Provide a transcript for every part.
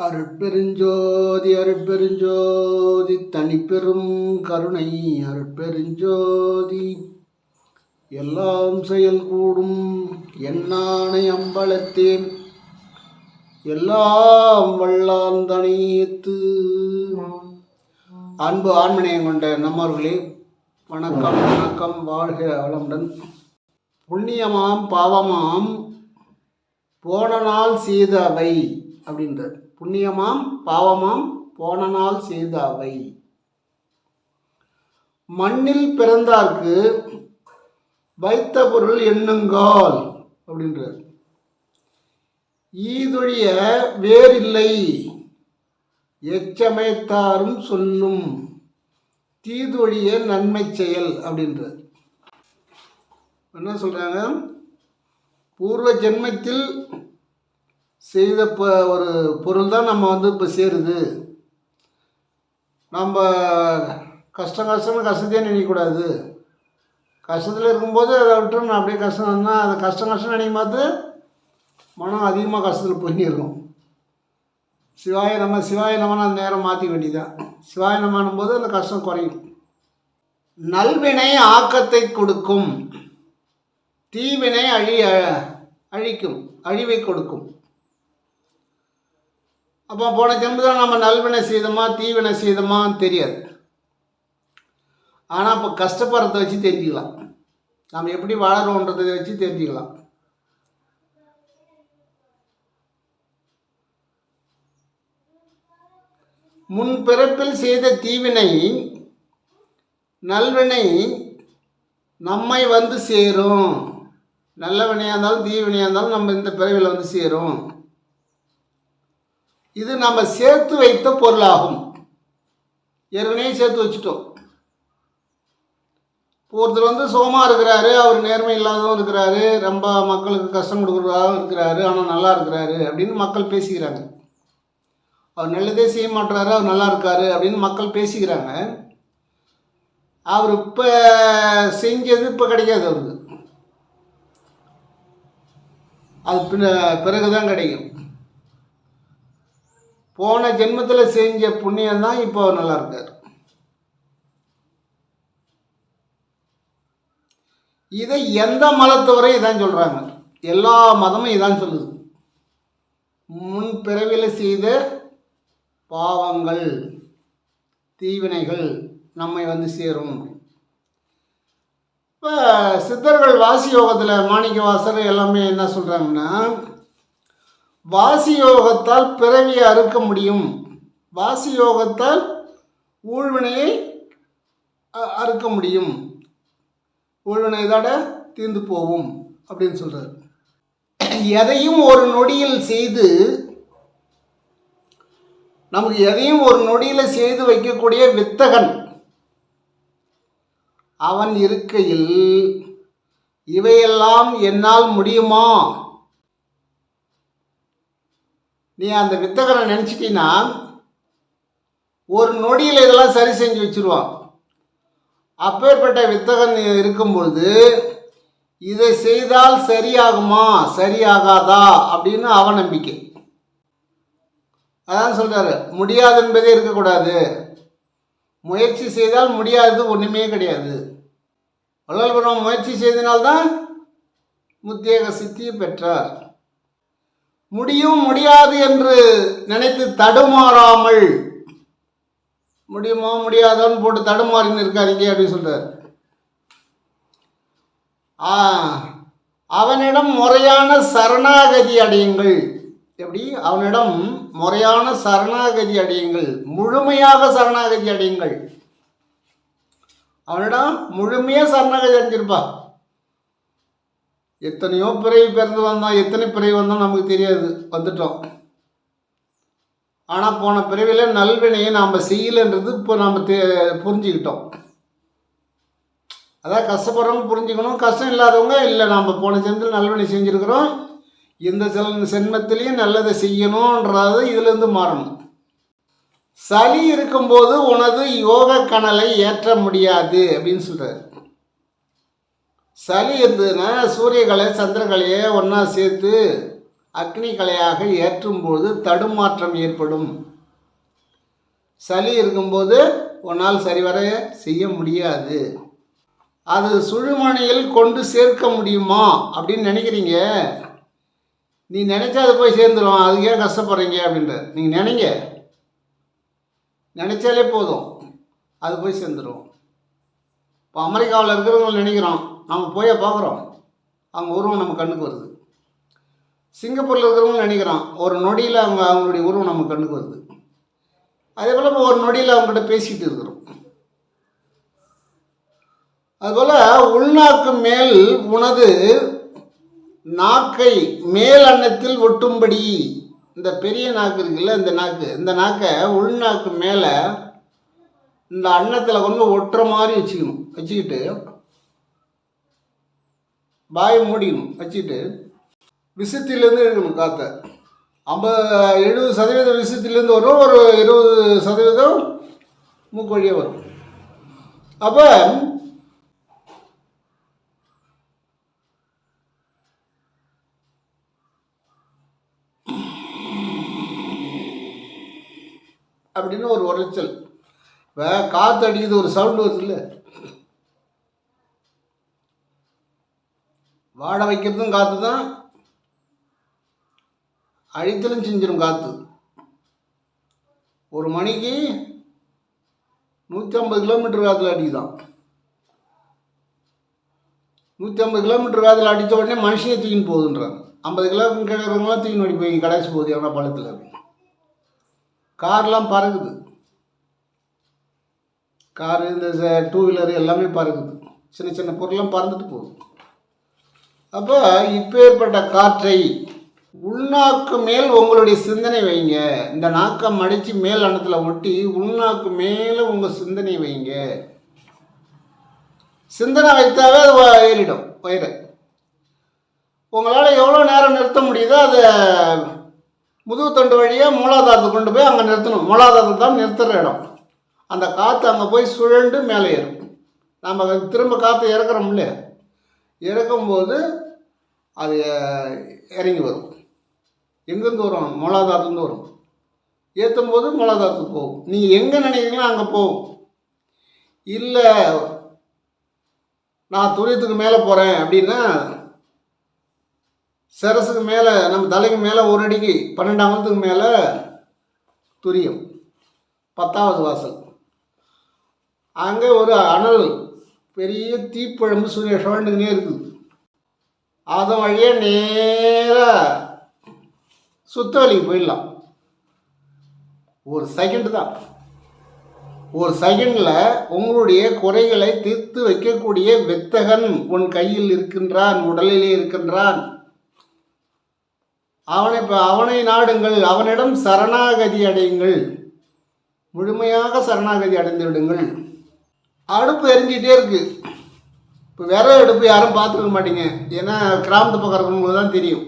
அருட்பெருஞ்சோதி அருட்பெருஞ்சோதி தனிப்பெரும் கருணை அருட்பெருஞ்சோதி எல்லாம் செயல் கூடும் எண்ணானை அம்பலத்தேன் எல்லாம் வல்லான் தனியத்து. அன்பு ஆண்மனையம் கொண்ட நம்மவர்களே, வணக்கம் வணக்கம், வாழ்க வளமுடன். புண்ணியமாம் பாவமாம் போன நாள் செய்த அவை அப்படின்றது. புண்ணியமாம் பாவமாம் போன நாள் செய்த அவை. மண்ணில் பிறந்தார்க்கு வைத்த பொருள் எண்ணுங்கால் அப்படின்றது. ஈதொழிய வேறில்லை எச்சமயத்தாரும் சொல்லும் தீதொழிய நன்மை செயல் அப்படின்றது. என்ன சொல்றாங்க? பூர்வ ஜென்மத்தில் செய்த ஒரு பொருள் தான் நம்ம இப்போ சேருது. நம்ம கஷ்டத்தையே நினைக்கக்கூடாது. கஷ்டத்தில் இருக்கும்போது அதை விட்டு நான் அப்படியே கஷ்டம்னா அது கஷ்டம் நினைக்கும் போது மனம் அதிகமாக கஷ்டத்தில் போயிட்டே இருக்கும். சிவாய நம்ம அந்த நேரம் மாற்றிக்க வேண்டியதான். சிவாய நம்மானும் போது அந்த கஷ்டம் குறையும். நல்வினை ஆக்கத்தை கொடுக்கும், தீவினை அழிக்கும், அழிவை கொடுக்கும். அப்போ போன ஜென்மத்தில் நம்ம நல்வினை செய்தோமா தீவினை செய்தோமான்னு தெரியாது. ஆனால் இப்போ கஷ்டப்படுறதை வச்சு தெரிஞ்சுக்கலாம். நம்ம எப்படி வாழறோன்றதை வச்சு தெரிஞ்சுக்கலாம். முன் பிறப்பில் செய்த தீவினை நல்வினை நம்மை வந்து சேரும். நல்ல வினையாக இருந்தாலும் தீவினையாக இருந்தாலும் நம்ம இந்த பிறவியில் வந்து சேரும். இது நம்ம சேர்த்து வைத்த பொருளாகும். ஏற்கனவே சேர்த்து வச்சுட்டோம். ஒருத்தர் சுகமாக இருக்கிறாரு, அவர் நேர்மை இல்லாதவும் இருக்கிறாரு, ரொம்ப மக்களுக்கு கஷ்டம் கொடுக்குறதாகவும் இருக்கிறாரு, ஆனால் நல்லா இருக்கிறாரு அப்படின்னு மக்கள் பேசிக்கிறாங்க. அவர் நல்லதே செய்ய மாட்டுறாரு, அவர் நல்லா இருக்காரு அப்படின்னு மக்கள் பேசிக்கிறாங்க. அவர் இப்போ செஞ்சது இப்போ கிடைக்காது அவருக்கு. அது பிறகுதான் கிடைக்கும். போன ஜென்மத்தில் செஞ்ச புண்ணியம்தான் இப்போ நல்லா இருக்கார். இதை எந்த மதத்தவரையும் இதான் சொல்கிறாங்க. எல்லா மதமும் இதான் சொல்லுது. முன் பிறவியில் செய்த பாவங்கள் தீவினைகள் நம்மை வந்து சேரும். இப்போ சித்தர்கள் வாசி யோகத்தில் மாணிக்க வாசர் எல்லாமே என்ன சொல்கிறாங்கன்னா, வாசி யோகத்தால் பிறவியை அறுக்க முடியும், வாசி யோகத்தால் ஊழ்வினையை அறுக்க முடியும், ஊழ்வினை இதோட தீர்ந்து போகும் அப்படின்னு சொல்கிறார். எதையும் ஒரு நொடியில் செய்து நமக்கு எதையும் ஒரு நொடியில் செய்து வைக்கக்கூடிய வித்தகன் அவன் இருக்கையில் இவையெல்லாம் என்னால் முடியுமா? நீ அந்த வித்தகனை நினச்சிட்டின்னா ஒரு நொடியில் இதெல்லாம் சரி செஞ்சு வச்சுருவான். அப்பேற்பட்ட வித்தகன் இருக்கும்பொழுது இதை செய்தால் சரியாகுமா சரியாகாதா அப்படின்னு அவநம்பிக்கை. அதான் சொல்கிறாரு, முடியாது என்பதே இருக்கக்கூடாது. முயற்சி செய்தால் முடியாது ஒன்றுமே கிடையாது. வள்ளல் முயற்சி செய்தனால்தான் முத்தியக சித்தியை பெற்றார். முடியும் முடியாது என்று நினைத்து தடுமாறாமல், முடியுமோ முடியாதோன்னு போட்டு தடுமாறின்னு இருக்காதீங்க அப்படின்னு சொல்றார். அவனிடம் முறையான சரணாகதி அடையுங்கள். எப்படி? அவனிடம் முறையான சரணாகதி அடையுங்கள், முழுமையாக சரணாகதி அடையுங்கள். அவனிடம் முழுமையாக சரணாகதி அடைஞ்சிருப்பா. எத்தனையோ பிறவி பிறந்து வந்தோம், எத்தனை பிறவி வந்தோம் நமக்கு தெரியாது, வந்துட்டோம். ஆனால் போன பிறவியில் நல்வினையை நாம் செய்யலைன்றது இப்போ நாம் புரிஞ்சுக்கிட்டோம். அதான் கஷ்டப்படுறவங்க புரிஞ்சுக்கணும், கஷ்டம் இல்லாதவங்க இல்லை நாம் போன ஜென்மத்தில் நல்வினை செஞ்சுருக்கிறோம், இந்த ஜென்மத்திலையும் நல்லதை செய்யணுன்றது இதிலேருந்து மாறணும். சளி இருக்கும்போது உனது யோக கனலை ஏற்ற முடியாது அப்படின்னு சொல்கிறார். சளி இருந்ததுன்னா சூரியகலை சந்திரகலையை ஒன்றா சேர்த்து அக்னி கலையாக ஏற்றும்போது தடுமாற்றம் ஏற்படும். சளி இருக்கும்போது உன்னால் சரிவர செய்ய முடியாது. அது சுழுமனையில் கொண்டு சேர்க்க முடியுமா அப்படின்னு நினைக்கிறீங்க. நீ நினச்சா அது போய் சேர்ந்துடும். அதுக்கு ஏன் கஷ்டப்படுறீங்க அப்படின்ற. நீங்கள் நினச்சாலே போதும், அது போய் சேர்ந்துடும். இப்போ அமெரிக்காவில் இருக்கிறவங்க நினைக்கிறோம், நம்ம போய் பார்க்குறோம், அவங்க உருவம் நம்ம கண்ணுக்கு வருது. சிங்கப்பூரில் இருக்கிறவங்க நினைக்கிறோம், ஒரு நொடியில் அவங்களுடைய உருவம் நம்ம கண்ணுக்கு வருது. அதே போல் நம்ம ஒரு நொடியில் அவங்ககிட்ட பேசிக்கிட்டு இருக்கிறோம். அதுபோல் உள்நாக்கு மேல் உனது நாக்கை மேல் அன்னத்தில் ஒட்டும்படி, இந்த பெரிய நாக்கு இருக்குல்ல, இந்த நாக்கை உள்நாக்கு மேலே இந்த அன்னத்தில் கொண்டு ஒட்டுற மாதிரி வச்சுக்கிட்டு வாயை மூடிக்கணும். வச்சுக்கிட்டு விஷத்திலேருந்து எடுக்கணும் காற்றை. 70% விஷத்திலேருந்து வரும், ஒரு 20% மூக்கு வழியாக வரும். அப்போ அப்படின்னு ஒரு உரைச்சல், காற்று அடிக்குது, ஒரு சவுண்டு வருது இல்லை, வாட வைக்கிறதும் காற்று தான், அழித்தலும் செஞ்சிடும் காற்று. ஒரு மணிக்கு 150 கிலோமீட்டர் காற்றுல அடிக்குதான். 150 கிலோமீட்டர் காற்றுல அடித்த உடனே மனுஷனே தூக்கின்னு போகுதுன்றாங்க. 50 கிலோமீட்டர் கிடக்கிறவங்களாம் தூக்கின்னு ஓடி போய் கடைசி போகுது எவனா பள்ளத்தில். கார்லாம் பறக்குது, காரு, இந்த 2 வீலரு எல்லாமே பறக்குது, சின்ன சின்ன பொருள்லாம் பறந்துட்டு போகுது. அப்போ இப்பேற்பட்ட காற்றை உள்நாக்கு மேல் உங்களுடைய சிந்தனை வைங்க. இந்த நாக்கை மடித்து மேல் அன்னத்தில் ஒட்டி உள்நாக்கு மேலே உங்கள் சிந்தனை வைங்க. சிந்தனை வைத்தாவே அது ஏறிடும் வயிறு. உங்களால் எவ்வளோ நேரம் நிறுத்த முடியுதோ அதை முதுகு தண்டு வழியாக மூலாதாரத்தை கொண்டு போய் அங்கே நிறுத்தணும். மூலாதாரத்தை தான் நிறுத்துகிற இடம். அந்த காற்று அங்கே போய் சுழண்டு மேலே ஏறும். நம்ம திரும்ப காற்று இறக்குறோம்ல, இறக்கும்போது அது இறங்கி வரும். எங்கேருந்து வரும்? மூலாதாரத்துலேருந்து வரும். ஏற்றும் போது மூலாதாரத்துக்கு போகும். நீங்கள் எங்கே நினைக்கிறீங்களோ அங்கே போகும். இல்லை நான் துரியத்துக்கு மேலே போகிறேன் அப்படின்னா சரசுக்கு மேலே, நம்ம தலைக்கு மேலே 1 அடிக்கு 12 அங்குலத்துக்கு மேலே துரியம், 10வது வாசல். அங்கே ஒரு அனல் பெரிய தீப்பழம்பு சூரிய சுழண்டுக்குனே இருக்குது. அதன் வழியாக நேராக சுத்தவெளிக்கு போயிடலாம். ஒரு செகண்டு தான். ஒரு செகண்டில் உங்களுடைய குறைகளை தீர்த்து வைக்கக்கூடிய வித்தகன் உன் கையில் இருக்கின்றான், உடலிலே இருக்கின்றான். அவனை நாடுங்கள், அவனிடம் சரணாகதி அடையுங்கள், முழுமையாக சரணாகதி அடைந்து விடுங்கள். அடுப்பு எரிஞ்சிகிட்டே இருக்குது. இப்போ விறகு அடுப்பு யாரும் பார்த்துருக்க மாட்டீங்க, ஏன்னா கிராமத்து பக்கம் இருக்கிறவங்களுக்கு தான் தெரியும்.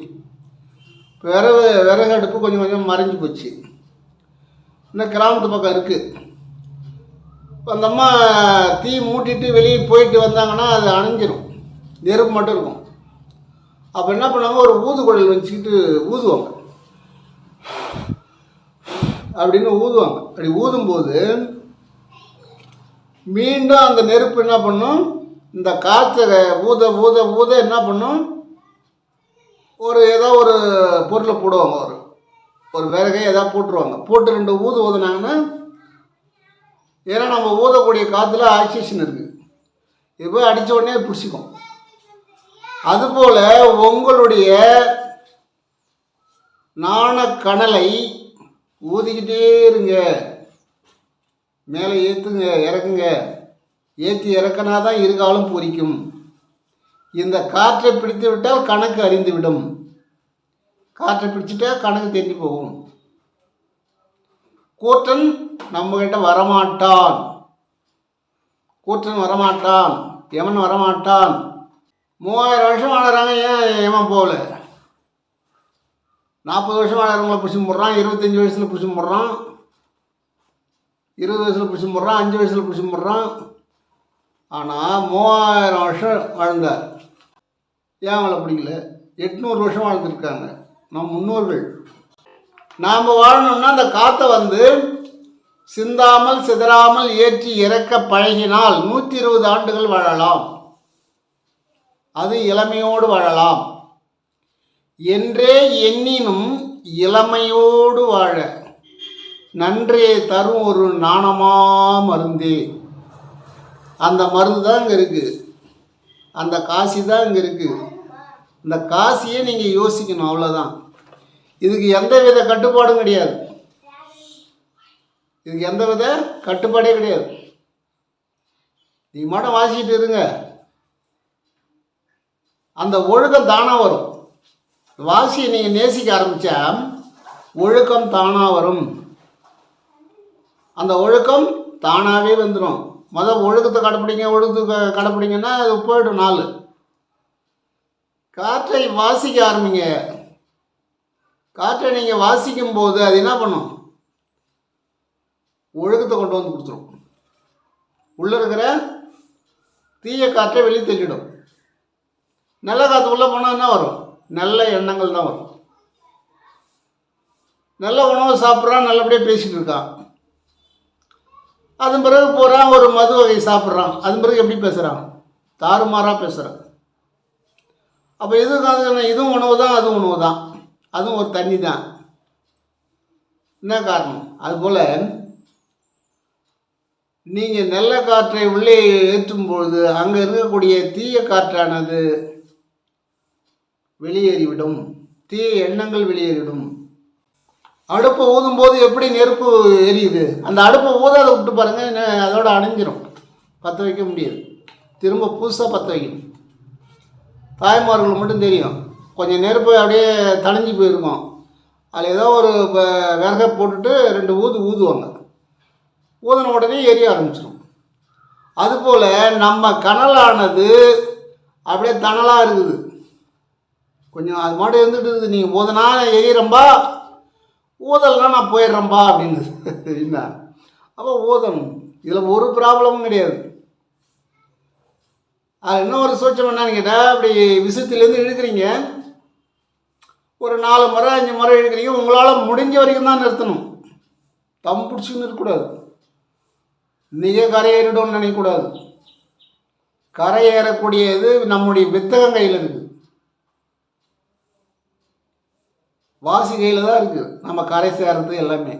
இப்போ விறகு அடுப்பு கொஞ்சம் கொஞ்சம் மறைஞ்சி போச்சு. இன்னும் கிராமத்து பக்கம் இருக்குது. இப்போ அந்த அம்மா தீ மூட்டிட்டு வெளியே போயிட்டு வந்தாங்கன்னா அது அணைஞ்சிரும், நெருப்பு மட்டும் இருக்கும். அப்போ என்ன பண்ணுவாங்க, ஒரு ஊதுகுழல் வச்சுக்கிட்டு ஊதுவாங்க, அப்படின்னு ஊதுவாங்க. அப்படி ஊதும்போது மீண்டும் அந்த நெருப்பு என்ன பண்ணும், இந்த காற்றை ஊத ஊத ஊத என்ன பண்ணும், ஏதோ ஒரு பொருளை போடுவாங்க, ஒரு விறகை ஏதாவது போட்டுருவாங்க. போட்டு 2 ஊதுனாங்கன்னா, ஏன்னா நம்ம ஊதக்கூடிய காற்றுல ஆக்சிஜன் இருக்குது, இப்போ அடித்த உடனே பிடிச்சிக்கும். அதுபோல் உங்களுடைய நாணக்கணலை ஊதிக்கிட்டே இருங்க. மேலே ஏற்றுங்க, இறக்குங்க. ஏற்றி இறக்கினா தான் இருகாலும் பொறிக்கும். இந்த காற்றை பிடித்து விட்டால் கணக்கு அறிந்துவிடும். காற்றை பிடிச்சிட்டா கணக்கு தெரிஞ்சு போகும். கூற்றன் நம்மகிட்ட வரமாட்டான், கூற்றன் வரமாட்டான், எவன் வரமாட்டான். 3000 வருஷம் வாழறாங்க, ஏன் எவன் போகல? 40 வருஷம் வாழறவங்கள பிடிச்சி போடுறான், 25 வயசில் பிடிச்சி போடுறான், 20 வயசில் பிடிச்சி போடுறான், 5 வயசில் பிடிச்சி போடுறான். ஆனால் 3000 வருஷம் வாழ்ந்தார், ஏன் அவங்கள பிடிக்கல? 800 வருஷம் வாழ்ந்துருக்காங்க, நம் முன்னோர்கள். நாம் வாழணும்னா அந்த காற்றை சிந்தாமல் சிதறாமல் ஏற்றி இறக்க பழகினால் 120 ஆண்டுகள் வாழலாம். அது இளமையோடு வாழலாம். என்றே எண்ணினும் இளமையோடு வாழ நன்றே தரும் ஒரு நாணமா மருந்தே. அந்த மருந்து தான் இங்கே இருக்குது, அந்த காசி தான் இங்கே இருக்குது. இந்த காசியை நீங்கள் யோசிக்கணும், அவ்வளோதான். இதுக்கு எந்த வித கட்டுப்பாடும் கிடையாது. இதுக்கு எந்த வித கட்டுப்பாடே கிடையாது. நீங்கள் மட்டும் வாசிக்கிட்டு இருங்க, அந்த ஒழுக்கம் தானாக வரும். வாசியை நீங்கள் நேசிக்க ஆரம்பித்தா ஒழுக்கம் தானாக வரும். அந்த ஒழுக்கம் தானாகவே வந்துடும். ஒழுக்கத்தை கடைப்பிடிங்கன்னா அது போய்டும் நாள். காற்றை வாசிக்க ஆரம்பிங்க. காற்றை நீங்கள் வாசிக்கும் போது அது என்ன பண்ணும்? ஒழுக்கத்தை கொண்டு வந்து கொடுத்துரும். உள்ளே இருக்கிற தீய காற்றை வெளியே தள்ளிடும். நல்ல காற்று உள்ளே போனால் என்ன வரும்? நல்ல எண்ணங்கள் தான் வரும். நல்ல உணவு சாப்பிட்றான், நல்லபடியாக பேசிகிட்டு இருக்கான். அதன் பிறகு போகிறான், ஒரு மது வகை சாப்பிட்றான். அதன் பிறகு எப்படி பேசுகிறான்? தாறுமாறாக பேசுகிறான். அப்போ இதுவும் உணவு தான், அதுவும் உணவு தான், அதுவும் ஒரு தண்ணி தான். என்ன காரணம்? அதுபோல் நீங்கள் நல்ல காற்றை உள்ளே ஏற்றும்பொழுது அங்கே இருக்கக்கூடிய தீய காற்றானது வெளியேறிவிடும், தீய எண்ணங்கள் வெளியேறிவிடும். அடுப்பை ஊதும்போது எப்படி நெருப்பு எரியுது? அந்த அடுப்பை ஊதாத விட்டு பாருங்கள், அதோட அணைஞ்சிரும், பற்ற வைக்க முடியாது. திரும்ப புதுசாக பற்ற வைக்கணும். தாய்மார்களுக்கு மட்டும் தெரியும், கொஞ்சம் நெருப்பு அப்படியே தணிஞ்சு போயிருக்கும், அதில் ஏதோ ஒரு விறகை போட்டுட்டு 2 ஊதுவாங்க. ஊதின உடனே எரிய ஆரம்பிச்சிடும். அதுபோல் நம்ம கனலானது அப்படியே தணலாக இருக்குது, கொஞ்சம் அது மட்டும் இருந்துட்டு இருக்குது. நீங்கள் ஊதனா எரியறம்பா, ஊதல்னா நான் போயிடுறேன்பா அப்படின்னு என்ன. அப்போ ஊதணும், இதில் ஒரு ப்ராப்ளமும் கிடையாது. அது இன்னும் ஒரு சோச்சம் என்னன்னு கேட்டால், அப்படி விஷயத்துலேருந்து இழுக்கிறீங்க, ஒரு 4 முறை 5 முறை இழுக்கிறீங்க. உங்களால் முடிஞ்ச வரைக்கும் தான் நிறுத்தணும். தம் பிடிச்சின்னு இருக்கக்கூடாது. நீங்கள் கரையேறிடும்னு நினைக்கக்கூடாது. கரையேறக்கூடியது நம்முடைய வித்தகம் கையில் இருக்குது, வாசி கையில் தான் இருக்குது. நம்ம கரை சேர்றது எல்லாமே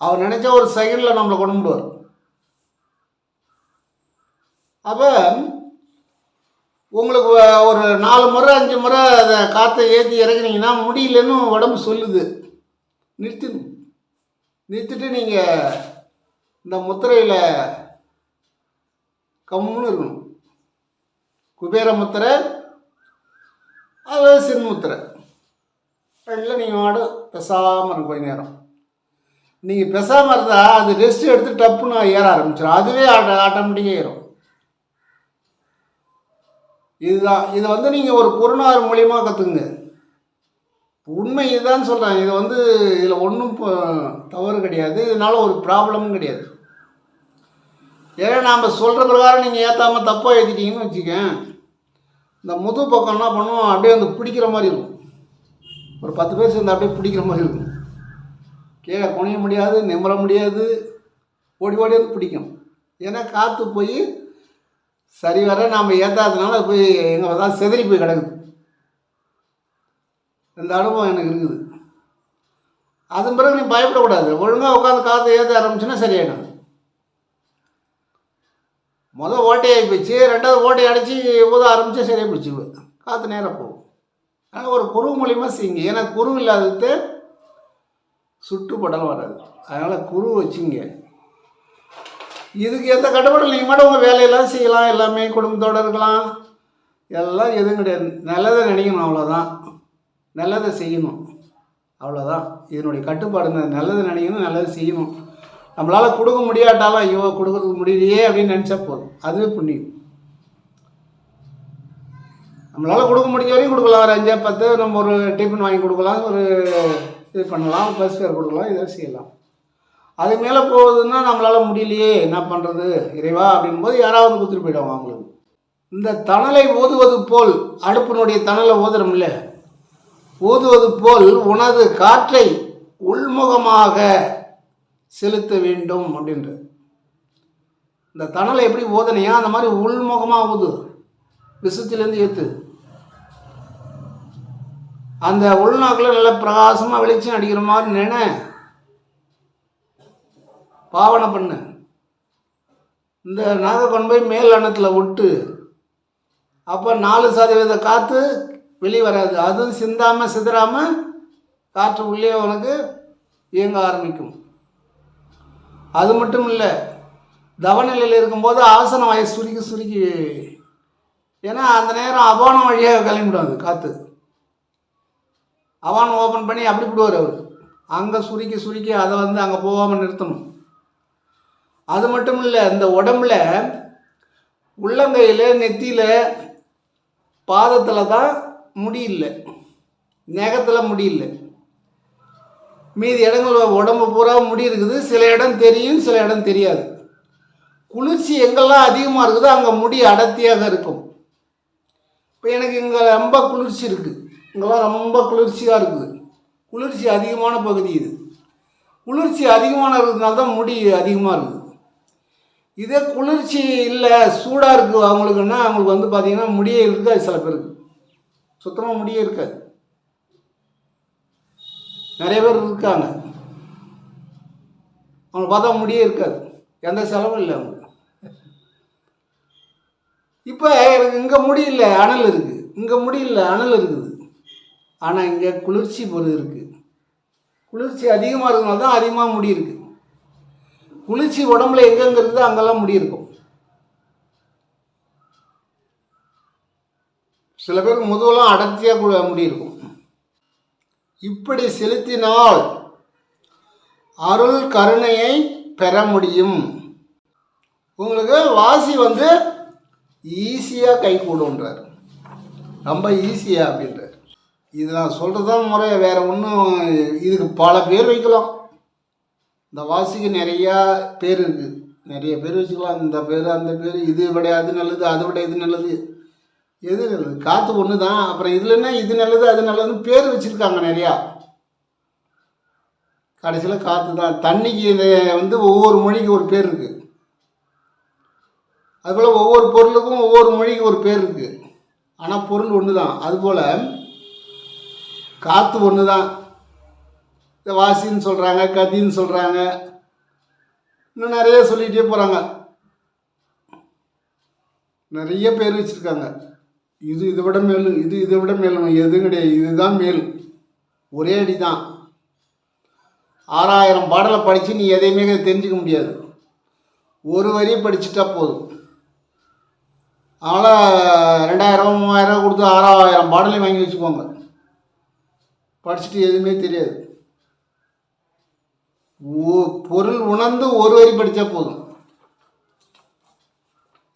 அவர் நினச்சா ஒரு செகண்டில் நம்மளை கொண்டு வரும். அப்போ உங்களுக்கு ஒரு 4 முறை 5 முறை அதை காற்றை ஏற்றி இறக்குனீங்கன்னா முடியலன்னு உடம்பு சொல்லுது, நிறுத்திட்டு நீங்கள் இந்த முத்திரையில் கம்முன்னு இருக்கணும். குபேர முத்திரை, அது சின்முத்திரை, ரெண்டில் நீங்கள் மாடு பெசாமல் இருக்கும். கொஞ்ச நேரம் நீங்கள் பெசாமல் இருந்தால் அது ரெஸ்ட் எடுத்து டப்புன்னு ஏற ஆரம்பிச்சிடும். அதுவே ஆட்டோமேட்டிக்காக ஏறும். இதுதான். இதை நீங்கள் ஒரு குருநாதர் மூலியமாக கற்றுக்குங்க. உண்மை இதுதான் சொல்கிறேன். இதில் ஒன்றும் தவறு கிடையாது, இதனால் ஒரு ப்ராப்ளமும் கிடையாது. ஏன்னா நாம் சொல்கிற பிரகாரம் நீங்கள் ஏற்றாமல் தப்பாக ஏற்றிட்டீங்கன்னு வச்சுக்கேன், இந்த முது பக்கம் என்ன பண்ணுவோம், அப்படியே பிடிக்கிற மாதிரி இருக்கும். ஒரு 10 பேர் சேர்ந்து அப்படியே பிடிக்கிற மாதிரி இருக்கும். கீழே குனிய முடியாது, நிமிர முடியாது, ஓடி பிடிக்கும். ஏன்னா காற்று போய் சரி வர நாம் ஏற்றாததுனால அது போய் எங்கே தான் செதறி போய் கிடக்குது. இந்த அனுபவம் எனக்கு இருக்குது. அதன் பிறகு நீ பயப்படக்கூடாது. ஒழுங்காக உட்காந்து காற்று ஏற்ற ஆரம்பிச்சுன்னா சரியாயிடும். ஓட்டையாகி போச்சு, 2வது ஓட்டையை அடித்து ஊத ஆரம்பித்தா சரியாக போச்சு, காற்று நேராக போகும். அதனால் ஒரு குரு மூலியமாக செய்யுங்க. ஏன்னா குரு இல்லாதது சுற்றுப்படலாம் வராது. அதனால் குரு வச்சுங்க. இதுக்கு எந்த கட்டுப்பாடும் நீங்கள் மட்டும் உங்கள் வேலையெல்லாம் செய்யலாம், எல்லாமே குடும்பத்தோடு இருக்கலாம், எல்லாம் எதுவும் கிடையாது. நல்லதை நினைக்கணும், அவ்வளோதான். நல்லதை செய்யணும், அவ்வளோதான். இதனுடைய கட்டுப்பாடுங்க. நல்லதை நினைக்கணும், நல்லதை செய்யணும். நம்மளால் கொடுக்க முடியாட்டாலும் ஐயோ கொடுக்கறதுக்கு முடியலையே அப்படின்னு நினச்சா போதும், அதுவே புண்ணியம். நம்மளால் கொடுக்க முடிஞ்ச வரையும் கொடுக்கலாம். ஒரு 5 10 நம்ம ஒரு டிஃபன் வாங்கி கொடுக்கலாம், ஒரு இது பண்ணலாம், பஸ் ஃபேர் கொடுக்கலாம், இதை செய்யலாம். அது மேலே போகுதுன்னா நம்மளால் முடியலையே என்ன பண்ணுறது இறைவா அப்படின் போது யாராவது கொடுத்துட்டு போயிடுவாங்க அவங்களுக்கு. இந்த தணலை ஓதுவது போல் அடுப்பினுடைய தணலை ஓதுறோம்ல, ஊதுவது போல் உனது காற்றை உள்முகமாக செலுத்த வேண்டும் அப்படின்ற. இந்த தணலை எப்படி ஊதனையா அந்த மாதிரி உள்முகமாக ஊது, விஷத்திலேருந்து ஏற்று. அந்த உள்நாக்கில் நல்ல பிரகாசமாக வெளிச்சம் அடிக்கிற மாதிரி நினை பாவனை பண்ணு. இந்த நாகை கொண்டு போய் மேல் அணத்தில் விட்டு, அப்போ 4% காற்று வெளியே வராது. அதுவும் சிந்தாமல் சிதறாமல் காற்று உள்ளே உனக்கு இயங்க ஆரம்பிக்கும். அது மட்டும் இல்லை, தவநிலையில் இருக்கும்போது ஆசன வாயை சுருக்கி சுருக்கி, ஏன்னா அந்த நேரம் அபானம் வழியாக கிளம்பிடும் அது காற்று. அவானம் ஓப்பன் பண்ணி அப்படி விடுவார் அவர். அங்கே சுருக்கி சுருக்கி அதை அங்கே போகாமல் நிறுத்தணும். அது மட்டும் இல்லை, இந்த உடம்புல உள்ளங்கையில் நெத்தியில் பாதத்தில் தான் முடியல, நகத்தில் முடியல. மீதி இடங்கள் உடம்பு பூரா முடி இருக்குது. சில இடம் தெரியும், சில இடம் தெரியாது. குளிர்ச்சி எங்கெல்லாம் அதிகமாக இருக்குதோ அங்கே முடி அடர்த்தியாக இருக்கும். இப்போ எனக்கு இங்கே ரொம்ப குளிர்ச்சி இருக்குது, இங்கெல்லாம் ரொம்ப குளிர்ச்சியாக இருக்குது. குளிர்ச்சி அதிகமான பகுதி இது. குளிர்ச்சி அதிகமான இருக்கிறதுனால தான் முடி அதிகமாக இருக்குது. இதே குளிர்ச்சி இல்லை, சூடாக இருக்குது அவங்களுக்குன்னா, அவங்களுக்கு பார்த்திங்கன்னா முடியே இருக்காது. சில பேருக்கு சுத்தமாக முடியே இருக்காது. நிறைய பேர் இருக்காங்க, அவங்களை பார்த்தா முடியே இருக்காது, எந்த செலவும் இல்லை அவங்களுக்கு. இப்போ எனக்கு இங்கே முடியல, அனல் இருக்குது, இங்கே முடியல, அனல் இருக்குது. ஆனால் இங்கே குளிர்ச்சி பொருள் இருக்குது. குளிர்ச்சி அதிகமாக இருக்கிறதுனால தான் அதிகமாக முடி இருக்குது. குளிர்ச்சி உடம்புல எங்கெங்கே இருக்குதோ அங்கெல்லாம் முடி இருக்கும். சில பேருக்கு முதுகெல்லாம் அடர்த்தியாக முடி இருக்கும். இப்படி செலுத்தினால் அருள் கருணையை பெற முடியும். உங்களுக்கு வாசி ஈஸியாக கை கூடுன்றார், ரொம்ப ஈஸியாக அப்படின்றார். இது நான் சொல்கிறது தான் முறை, வேறு ஒன்றும். இதுக்கு பல பேர் வைக்கலாம். இந்த வாசிக்கு நிறையா பேர் இருக்குது, நிறைய பேர் வச்சுக்கலாம். இந்த பேர் அந்த பேர், இது விட அது நல்லது, அதை விட இது நல்லது. எது நல்லது? காற்று ஒன்று தான். அப்புறம் இதுலன்னா இது நல்லது அது நல்லதுன்னு பேர் வச்சுருக்காங்க நிறையா. கடைசியில் காற்று தான். தண்ணிக்கு ஒவ்வொரு மொழிக்கு ஒரு பேர் இருக்குது. அதுபோல் ஒவ்வொரு பொருளுக்கும் ஒவ்வொரு மொழிக்கு ஒரு பேர் இருக்குது. ஆனால் பொருள் ஒன்று தான். அதுபோல் காற்று ஒன்று தான். வாசின்னு சொல்கிறாங்க, கதின்னு சொல்கிறாங்க, இன்னும் நிறைய சொல்லிகிட்டே போகிறாங்க. நிறைய பேர் வச்சுருக்காங்க. இது இதை விட மேலும், இது இதை விட மேலும், எதுவும் கிடையாது. இதுதான் மேல், ஒரே அடி தான். 6000 பாடலை படித்து நீ எதையுமே தெரிஞ்சுக்க முடியாது. ஒரு வரி படிச்சுட்டா போதும். அதனால் 2000 3000 கொடுத்து 6000 பாடலையும் வாங்கி வச்சுக்கோங்க. படிச்சுட்டு எதுவுமே தெரியாது. பொருள் உணர்ந்து ஒரு வரி படித்தா போதும்.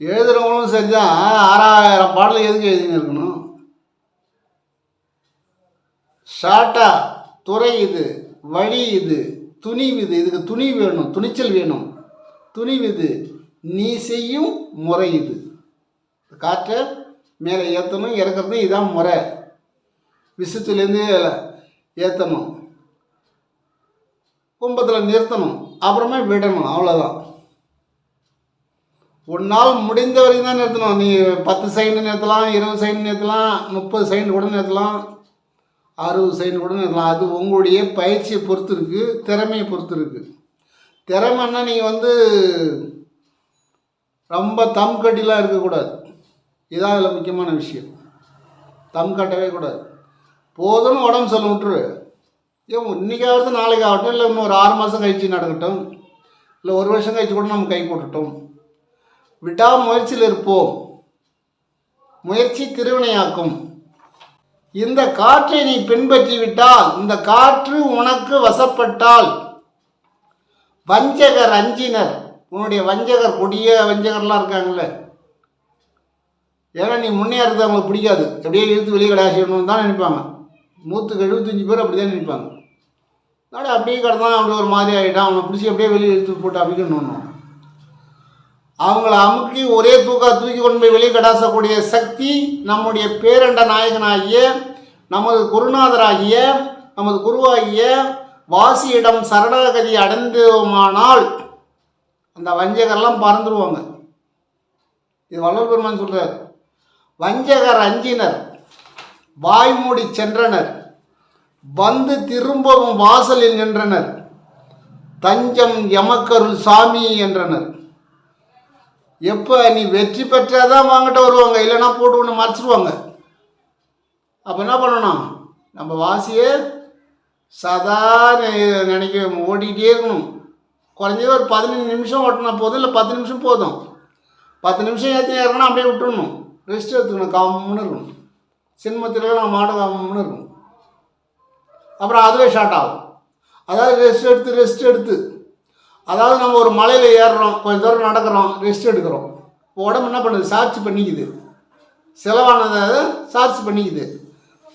எழுதுகிறவங்களும் சரிதான். 6000 பாடல் எதுக்கு எழுதின்னு இருக்கணும்? ஷார்ட்டாக துறை இது, வழி இது, துணிவு இது. இதுக்கு துணிவு வேணும், துணிச்சல் வேணும். துணிவு இது, நீ செய்யும் முறை இது. காற்றை மேலே ஏற்றணும், இறக்குறது இதான் முறை. விஷத்துலேருந்து ஏற்றணும், கும்பத்தில் நிறுத்தணும், அப்புறமே விடணும். அவ்வளோதான். உன்னால் முடிந்த வரைக்கும் தான் நிறுத்தணும். நீ 10 செகண்ட் நிறுத்தலாம், 20 செகண்ட் நிறுத்தலாம், 30 செகண்ட் கூட நிறுத்தலாம், 60 செகண்ட் கூட நிறுத்தலாம். அது உங்களுடைய பயிற்சியை பொறுத்து இருக்குது, திறமையை பொறுத்து இருக்குது. திறமைன்னா நீங்கள் ரொம்ப தம் கட்டிலாம் இருக்கக்கூடாது. இதான் அதில் முக்கியமான விஷயம். தம் கட்டவே கூடாது. போதும்னு உடம்பு சொல்ல விட்டுரு. ஏன் இன்றைக்கி ஆகட்டும், நாளைக்கு ஆகட்டும், இல்லை இன்னும் ஒரு 6 மாதம் கழிச்சு நடக்கட்டும், இல்லை 1 வருஷம் கழிச்சு கூட நம்ம கை போட்டுட்டோம். விடாமுயற்சியில் இருப்போம். முயற்சி திருவினையாக்கும். இந்த காற்றை நீ பின்பற்றி விட்டால், இந்த காற்று உனக்கு வசப்பட்டால், வஞ்சகர் அஞ்சினர், உன்னுடைய வஞ்சகர், கொடிய வஞ்சகர்லாம் இருக்காங்கல்ல. ஏன்னா நீ முன்னேறது அவங்களுக்கு பிடிக்காது. அப்படியே இழுத்து வெளியே கடாசிடணும்னு தான் நினைப்பாங்க. 175 பேர் அப்படி தான் நினைப்பாங்க. அதனால் அப்படியே கிடந்தான், அப்படி ஒரு மாதிரி ஆகிட்டான், அவனை பிடிச்சி அப்படியே வெளியே இழுத்து போட்டு அப்படிக்கணும். அவங்கள அமுக்கி ஒரே தூக்கி கொண்டு போய் வெளியே கடாசக்கூடிய சக்தி நம்முடைய பேரண்ட நாயகனாகிய நமது குருநாதராகிய நமது குருவாகிய வாசியிடம் சரணாகதி அடைந்தோமானால் அந்த வஞ்சகர்லாம் பறந்துருவாங்க. இது வள்ளல் பெருமான் சொல்கிறார். வஞ்சகர் அஞ்சினர், வாய்மூடி சென்றனர், வந்து திரும்பவும் வாசலில் நின்றனர், தஞ்சம் எமக்கருள் சாமி என்றனர். எப்போ நீ வெற்றி பெற்றாதான் வாங்கிட்ட வருவாங்க, இல்லைன்னா போட்டு ஒன்று மறைச்சிருவாங்க. அப்போ என்ன பண்ணணும்? நம்ம வாசியை சதா நினைக்க ஓடிக்கிட்டே இருக்கணும். குறைஞ்சது ஒரு 15 நிமிஷம் ஓட்டினா போதும், இல்லை 10 நிமிஷம் போதும். 10 நிமிஷம் ஏற்றினா இருக்கணும், அப்படியே விட்டுடணும். ரெஸ்ட் எடுத்துக்கணும், கம்முன்னு இருக்கணும். சினிமத்தில் நம்ம மாட கம்முன்னு இருக்கணும். அப்புறம் அதுவே ஷார்ட் ஆகும். அதாவது ரெஸ்ட் எடுத்து அதாவது நம்ம ஒரு மலையில் ஏறுறோம், கொஞ்சம் தூரம் நடக்கிறோம், ரெஸ்ட் எடுக்கிறோம். இப்போ உடம்பு என்ன பண்ணுது? சார்ஜ் பண்ணிக்குது. செலவானதை சார்ஜ் பண்ணிக்குது.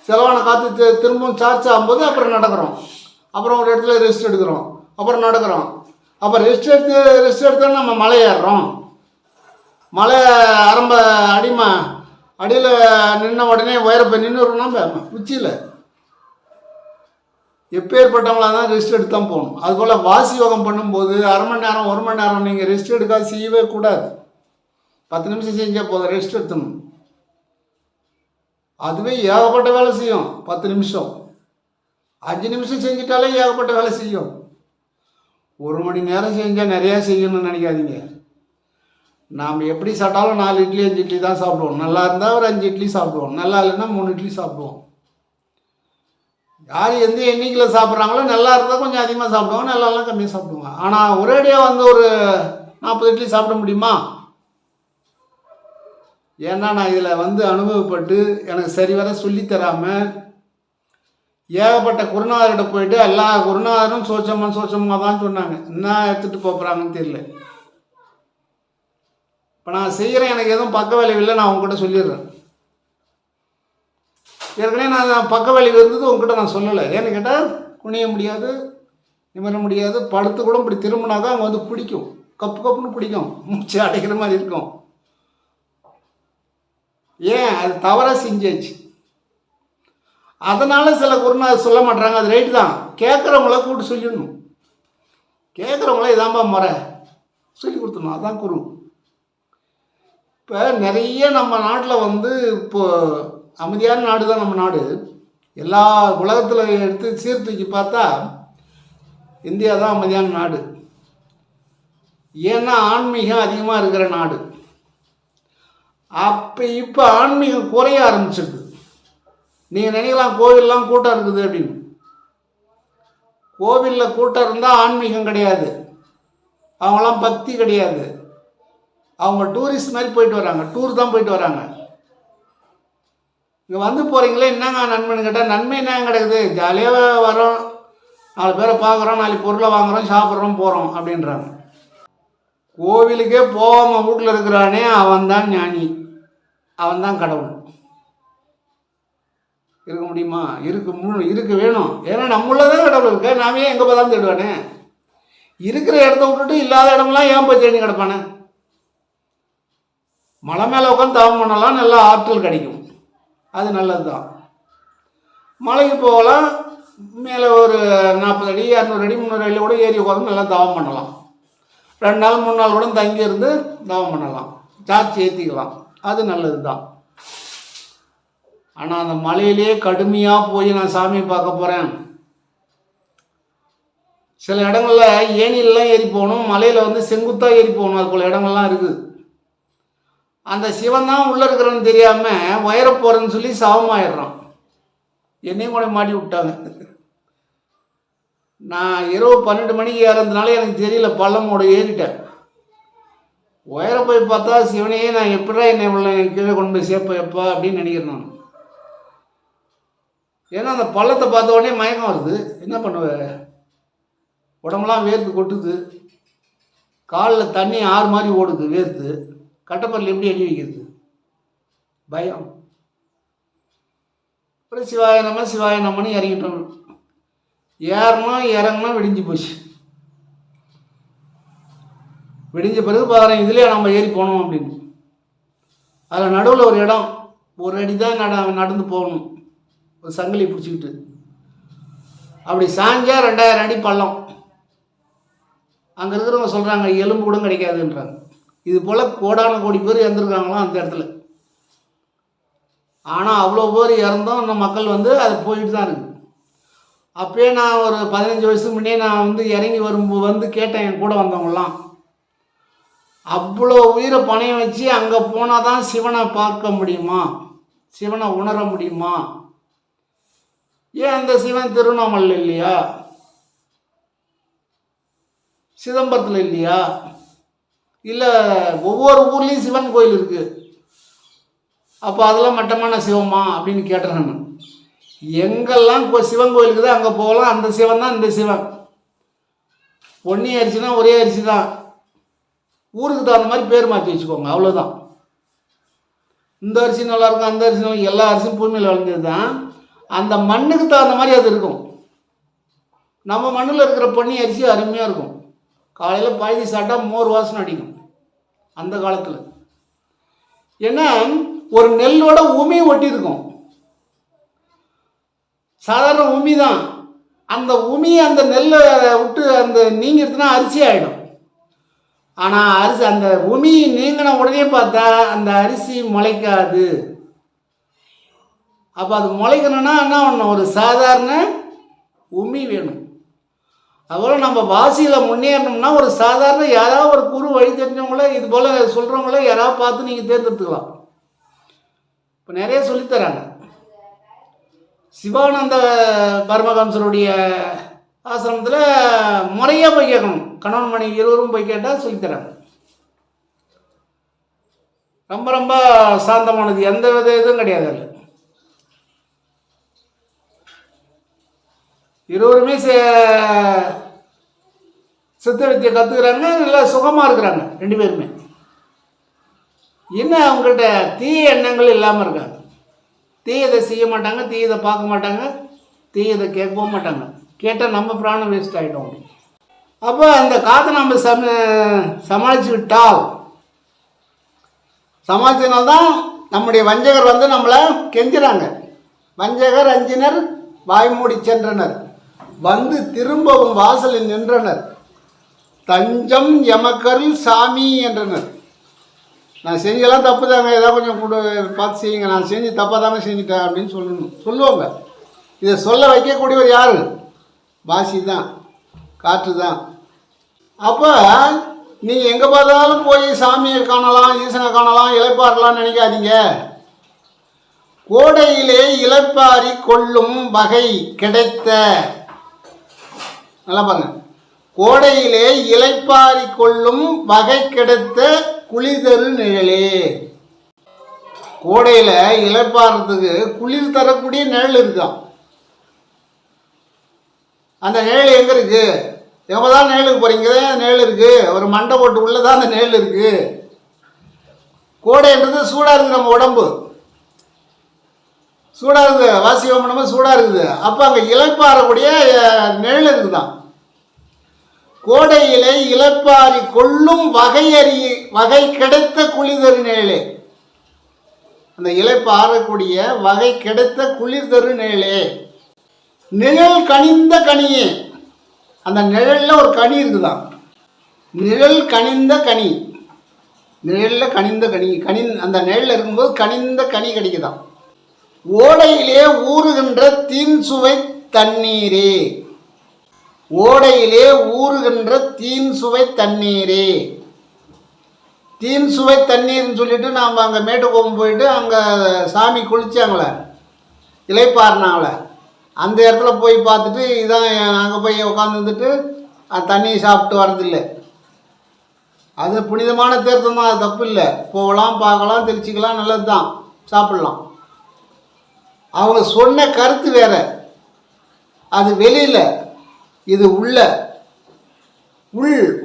செலவான காற்று திரும்பவும் சார்ஜ் ஆகும்போது அப்புறம் நடக்கிறோம். அப்புறம் ஒரு இடத்துல ரெஸ்ட் எடுக்கிறோம், அப்புறம் நடக்கிறோம். அப்போ ரெஸ்ட் எடுத்தாலும் நம்ம மலை ஏறுறோம். மலை ஆரம்ப அடியில் நின்ன உடனே உயரப்போ நின்றுறோம்னா உச்சியில் எப்பேற்பட்டவங்களாக தான் ரெஸ்ட் எடுத்து தான் போகணும். அதுபோல் வாசி யோகம் பண்ணும்போது 1/2 மணி நேரம் 1 மணி நேரம் நீங்கள் ரெஸ்ட் எடுக்காது செய்யவே கூடாது. 10 நிமிஷம் செஞ்சால் போதும், ரெஸ்ட் எடுத்துணும். அதுவே ஏகப்பட்ட வேலை செய்யும். 10 நிமிஷம் 5 நிமிஷம் செஞ்சிட்டாலே ஏகப்பட்ட வேலை செய்யும். 1 மணி நேரம் செஞ்சால் நிறையா செய்யணும்னு நினைக்காதீங்க. நாம் எப்படி சாப்பிட்டாலும் 4 இட்லி 5 இட்லி தான் சாப்பிடுவோம். நல்லா இருந்தால் ஒரு 5 இட்லி சாப்பிடுவோம், நல்லா இல்லைன்னா 3 இட்லி சாப்பிடுவோம். யார் எந்த எண்ணிக்கையில் சாப்பிட்றாங்களோ நல்லா இருந்தால் கொஞ்சம் அதிகமாக சாப்பிடுவாங்க, நல்லாலாம் கம்மியாக சாப்பிடுவாங்க. ஆனால் ஒரேடியாக வந்து ஒரு 40 இட்லி சாப்பிட முடியுமா? ஏன்னா நான் இதில் வந்து அனுபவப்பட்டு எனக்கு சரிவர சொல்லித்தராமல் ஏகப்பட்ட குருநாதர்கிட்ட போயிட்டு எல்லா குருநாதரும் சோச்சமாக தான் சொன்னாங்க. என்ன எடுத்துகிட்டு போகிறாங்கன்னு தெரியல. இப்போ நான் செய்கிறேன், எனக்கு எதுவும் பக்க விளைவு இல்லை, நான் உங்ககிட்ட சொல்லிடுறேன். ஏற்கனவே நான் பக்க விளைவு இருந்தது உங்ககிட்ட நான் சொல்லலை. ஏன்னு கேட்டால் குனிய முடியாது, நிமிர முடியாது, படுத்து கூட இப்படி திரும்பினாக்கா அவங்க வந்து பிடிக்கும், கப்புன்னு பிடிக்கும், மூச்சு அடைக்கிற மாதிரி இருக்கும். ஏன்? அது தவறாக செஞ்சாச்சு. அதனால் சில குருநாதர் சொல்ல மாட்டாங்க. அது ரைட்டு தான். கேட்குறவங்கள கூப்பிட்டு சொல்லிடணும். கேட்குறவங்கள இதாம்பா முறை சொல்லி கொடுத்துடணும். அதான் குரு. இப்போ நிறைய நம்ம நாட்டில் வந்து இப்போது அமைதியான நாடு தான் நம்ம நாடு. எல்லா உலகத்தில் எடுத்து சீர்தூக்கி பார்த்தா இந்தியா தான் அமைதியான நாடு. ஏன்னா ஆன்மீகம் அதிகமாக இருக்கிற நாடு. இப்போ ஆன்மீகம் குறைய ஆரம்பிச்சிருக்கு. நீங்கள் நினைக்கலாம் கோவிலெலாம் கூட்டம் இருக்குது அப்படின்னு. கோவிலில் கூட்டம் இருந்தால் ஆன்மீகம் கிடையாது, அவங்களாம் பக்தி கிடையாது. அவங்க டூரிஸ்ட் மாதிரி போயிட்டு வராங்க, டூர் தான் போயிட்டு வராங்க. இங்கே வந்து போகிறீங்களே என்னங்க நன்மைன்னு கேட்டால் நன்மை என்ன கிடக்குது? ஜாலியாக வரோம், 4 பேரை பார்க்குறோம், 4 பொருளை வாங்குகிறோம், சாப்பிட்றோம், போகிறோம் அப்படின்றாங்க. கோவிலுக்கே போகாமல் வீட்டில் இருக்கிறானே அவன் தான் ஞானி, அவன் தான் கடவுள். இருக்க முடியுமா? இருக்க வேணும். ஏன்னா நம்மள தான் கடவுள் இருக்க. நாமே எங்கே போய் தான் தேடுவானே? இருக்கிற இடத்த விட்டுட்டு இல்லாத இடம்லாம் ஏன் போய் தேடி கிடப்பானே? மலை மேலே உட்காந்து தவம் பண்ணலாம், நல்லா ஆற்றல் கிடைக்கும், அது நல்லது தான். மலைக்கு போகலாம், மேலே ஒரு 40 அடி 200 அடி 300 அடியில் கூட ஏறி உட்காந்து நல்லா தவம் பண்ணலாம். 2 நாள் 3 நாள் கூட தங்கி இருந்து தவம் பண்ணலாம், சார்ஜ் ஏற்றிக்கலாம், அது நல்லது தான். ஆனால் அந்த மலையிலே கடுமையாக போய் நான் சாமியை பார்க்க போகிறேன். சில இடங்களில் ஏணிலெலாம் ஏறி போகணும், மலையில் வந்து செங்குத்தாக ஏறி போகணும், அது போல் இடங்கள்லாம் இருக்குது. அந்த சிவன் தான் உள்ளே இருக்கிறன்னு தெரியாமல் உயர போகிறேன்னு சொல்லி சவமாயிடுறான். என்னையும் கூட மாட்டி விட்டாங்க. நான் இரவு 12 மணிக்கு ஏறதுனால எனக்கு தெரியல, பள்ளமோட ஏறிட்டேன். உயர போய் பார்த்தா சிவனையே நான் எப்படா என்னை உள்ள கீழே கொண்டு போய் சேர்ப்பேன் எப்பா அப்படின்னு நினைக்கிறேன் நான். ஏன்னா அந்த பள்ளத்தை பார்த்த உடனே மயக்கம் வருது. என்ன பண்ணுவேன்? உடம்புலாம் வேர்த்து கொட்டுது, காலில் தண்ணி ஆறு மாதிரி ஓடுது, வேர்த்து. கட்டப்பரில் எப்படி அடி வைக்கிறது? பயம். அப்புறம் சிவாய நம்மன்னு இறங்கிட்டோம். ஏறணும் இறங்கணும், விடிஞ்சு போச்சு. விடிஞ்ச பிறகு பார்க்குறேன் இதுலேயே நம்ம ஏறி போனோம் அப்படின்னு. அதில் நடுவில் ஒரு இடம், ஒரு அடி தான் நடந்து போகணும். ஒரு சங்கிலி பிடிச்சிக்கிட்டு. அப்படி சாஞ்சா 2000 அடி பள்ளம். அங்கே இருக்கிறவங்க சொல்கிறாங்க எலும்பு கூட கிடைக்காதுன்றாங்க. இது போல் கோடான கோடி பேர் இறந்துருக்காங்களாம் அந்த இடத்துல. ஆனால் அவ்வளோ பேர் இறந்தோம் அந்த மக்கள் அது போயிட்டு தான் இருக்குது. அப்போயே நான் ஒரு 15 வயசுக்கு முன்னே நான் இறங்கி வரும்போது கேட்டேன் என் கூட வந்தவங்களாம். அவ்வளோ உயிரை பணையம் வச்சு அங்கே போனால் தான் சிவனை பார்க்க முடியுமா, சிவனை உணர முடியுமா? ஏன் அந்த சிவன் திருவண்ணாமலை இல்லையா, சிதம்பரத்தில் இல்லையா? இல்லை ஒவ்வொரு ஊர்லேயும் சிவன் கோயில் இருக்குது, அப்போ அதெல்லாம் மட்டமான சிவமா அப்படின்னு கேட்டேன் நான். எங்கெல்லாம் சிவன் கோயில் இருக்குதோ அங்கே போகலாம், அந்த சிவன் தான் இந்த சிவன். பொன்னி அரிசினா ஒரே அரிசி தான், ஊருக்கு தகுந்த மாதிரி பேர் மாற்றி வச்சுக்கோங்க, அவ்வளோதான். இந்த அரிசி நல்லாயிருக்கும், அந்த அரிசி நல்லா, எல்லா அரிசியும் பூமியில் விளைஞ்சது தான். அந்த மண்ணுக்கு தகுந்த மாதிரி அது இருக்கும். நம்ம மண்ணில் இருக்கிற பொன்னி அரிசி அருமையாக இருக்கும். காலையில் பாய்தி சாப்பிட்டா மோர் வாசனை அடிக்கும் அந்த காலத்தில். ஏன்னா ஒரு நெல்லோட உமி ஒட்டி இருக்கும், சாதாரண உமி தான். அந்த உமி அந்த நெல்லை விட்டு அந்த நீங்கிடுச்சுன்னா அரிசி ஆகிடும். ஆனால் அரிசி அந்த உமி நீங்கின உடனே பார்த்தா அந்த அரிசி முளைக்காது. அப்போ அது முளைக்கணும்னா என்ன பண்ணணும், ஒரு சாதாரண உமி வேணும். அதுபோல் நம்ம வாசியில் முன்னேறணும்னா ஒரு சாதாரண யாராவது ஒரு குரு வழி தெரிஞ்சவங்கள இது போல் சொல்கிறவங்கள யாராவது பார்த்து நீங்கள் தேர்ந்தெடுத்துக்கலாம். இப்போ நிறைய சொல்லித்தராங்க. சிவானந்த பரமஹம்சருடைய ஆசிரமத்தில் முறையாக போய் கேட்கணும், கணவன் மனைவி இருவரும் போய் கேட்டால் சொல்லித்தராங்க. ரொம்ப ரொம்ப சாந்தமானது, எந்த வித இதுவும் கிடையாது. அதில் இருவருமே சித்த வித்தியை கற்றுக்கிறாங்க, நல்லா சுகமாக இருக்கிறாங்க 2 பேருமே. என்ன அவங்கள்ட்ட தீய எண்ணங்கள் இல்லாமல் இருக்காங்க. தீயதை செய்ய மாட்டாங்க, தீயதை பார்க்க மாட்டாங்க, தீயதை கேட்கவும் மாட்டாங்க. கேட்டால் நம்ம பிராணம் வேஸ்ட் ஆகிட்டோம். அப்போ அந்த காற்றை நம்ம சமாளித்து விட்டால், சமாளித்தனால்தான் நம்முடைய வஞ்சகர் நம்மளை கெஞ்சுறாங்க. வஞ்சகர் அஞ்சினர் வாய்மூடி சென்றனர், திரும்பவும் வாசலில் நின்றனர். தஞ்சம் எமக்கருள் சாமி என்றனர். நான் செஞ்செல்லாம் தப்பு தாங்க, ஏதாவது கொஞ்சம் கூட பார்த்து செய்யுங்க, நான் செஞ்சு தப்பாக தானே செஞ்சுட்டேன் அப்படின்னு சொல்லுவாங்க. இதை சொல்ல வைக்கக்கூடியவர் யார்? வாசி தான், காற்று தான். அப்போ நீங்கள் எங்கே பார்த்தாலும் போய் சாமியை காணலாம், ஈசனை காணலாம், இளைப்பாறலாம்னு நினைக்காதீங்க. கோடையிலே இளைப்பாரி கொள்ளும் வகை கிடைத்த, நல்லா பாருங்க, கோடையிலே இளைப்பாரி கொள்ளும் வகை கிடைத்த குளிர்தரு நிழலே. கோடையில் இளைப்பாறதுக்கு குளிர் தரக்கூடிய நிழல் இருக்கான். அந்த நிழல் எங்கே இருக்குது? எங்கே தான் நிழலுக்கு போகிறீங்க? நிழல் இருக்குது, ஒரு மண்டை போட்டு உள்ளதான் அந்த நிழல் இருக்குது. கோடைன்றது சூடாக இருக்குது, நம்ம உடம்பு சூடாக இருக்குது, வாசியம் பண்ணும்போது சூடாக இருக்குது. அப்போ அங்கே இளைப்பாறக்கூடிய நிழல் இருக்குதான். கோடையிலே இளைப்பாரி கொள்ளும் வகை கிடைத்த குளிர்தரு நிழலே. அந்த இளைப்பாறக்கூடிய வகை கிடைத்த குளிர்தரு நிழலே. நிழல் கனிந்த கனியே. அந்த நிழலில் ஒரு கனி இருக்குதான், நிழல் கனிந்த கனி. நிழலில் கனிந்த கனி அந்த நிழலில் இருக்கும்போது கனிந்த கனி கிடைக்குதான். ஓடையிலே ஊறுகின்ற தீன் சுவை தண்ணீரே. ஓடையிலே ஊறுகின்ற தீன் சுவை தண்ணீரே. தீன் சுவை தண்ணீர்னு சொல்லிட்டு நாம் அங்கே மேட்டுக்கோம்பம் போயிட்டு அங்கே சாமி குளித்தாங்களே, இளைப்பாறினாங்களே, அந்த இடத்துல போய் பார்த்துட்டு இதான் அங்கே போய் உட்காந்துட்டு தண்ணி சாப்பிட்டு வரதில்லை. அது புனிதமான தீர்த்தம் தான், அது தப்பு இல்லை. போகலாம், பார்க்கலாம், தெளிச்சிக்கலாம், நல்லது தான், சாப்பிட்லாம். அவங்க சொன்ன கருத்து வேற, அது வெளியில், இது உள்ள.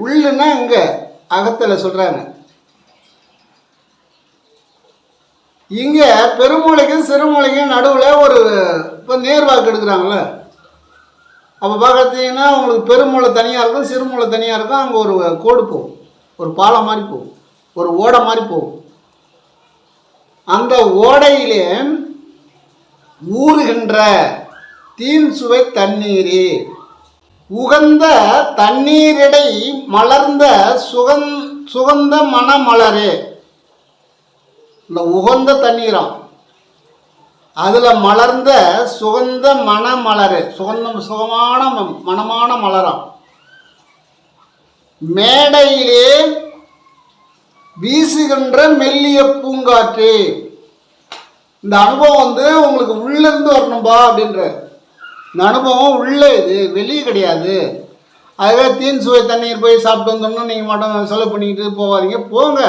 உள்ளுன்னா இங்கே அகத்தில் சொல்கிறாங்க. இங்கே பெருமூளைக்கும் சிறுமூளைக்கும் நடுவில் ஒரு இப்போ நேர்வாக்கு எடுக்கிறாங்களே, அப்போ பார்த்தீங்கன்னா உங்களுக்கு பெருமூளை தனியாக இருக்கும், சிறுமூளை தனியாக இருக்கும். அங்கே ஒரு கோடு போகும், ஒரு பாலம் மாதிரி போகும், ஒரு ஓடை மாதிரி போகும். அந்த ஓடையிலே ஊறுகின்ற தீன் சுவை தண்ணீரே. உகந்த தண்ணீரிடை மலர்ந்த சுகந்த மணமலரே. இந்த உகந்த தண்ணீரம் அதில் மலர்ந்த சுகந்த மணமலரு, சுகமான மணமான மலரம். மேடையிலே வீசுகின்ற மெல்லிய பூங்காற்று. இந்த அனுபவம் உங்களுக்கு உள்ளிருந்து வரணும்பா அப்படின்ற. இந்த அனுபவம் உள்ளே, இது வெளியே கிடையாது. அதுவே தீன் சுவை தண்ணீர் போய் சாப்பிட்டு வந்தோம்னா நீங்கள் மட்டும் செலவு பண்ணிக்கிட்டு போகாதீங்க, போங்க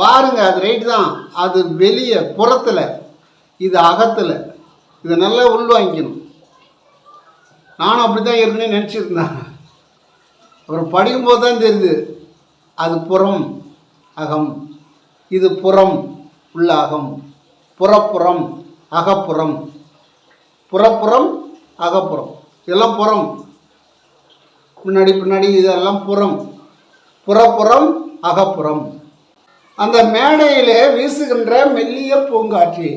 பாருங்க, அது ரைட்டு தான். அது வெளியே புறத்தில், இது அகத்தில். இதை நல்லா உள்வாங்கிக்கணும். நானும் அப்படி தான் ஏற்கனவே நினச்சிருந்தேன். அப்புறம் படிக்கும்போது தான் தெரியுது அது புறம் அகம், இது புறம் உள்ள அகம், புறப்புறம் அகப்புறம், புறப்புறம் அகப்புறம், இதெல்லாம் புறம். முன்னாடி பின்னாடி இதெல்லாம் புறம், புறப்புறம் அகப்புறம். அந்த மேடையிலே வீசுகின்ற மெல்லிய பூங்காற்று.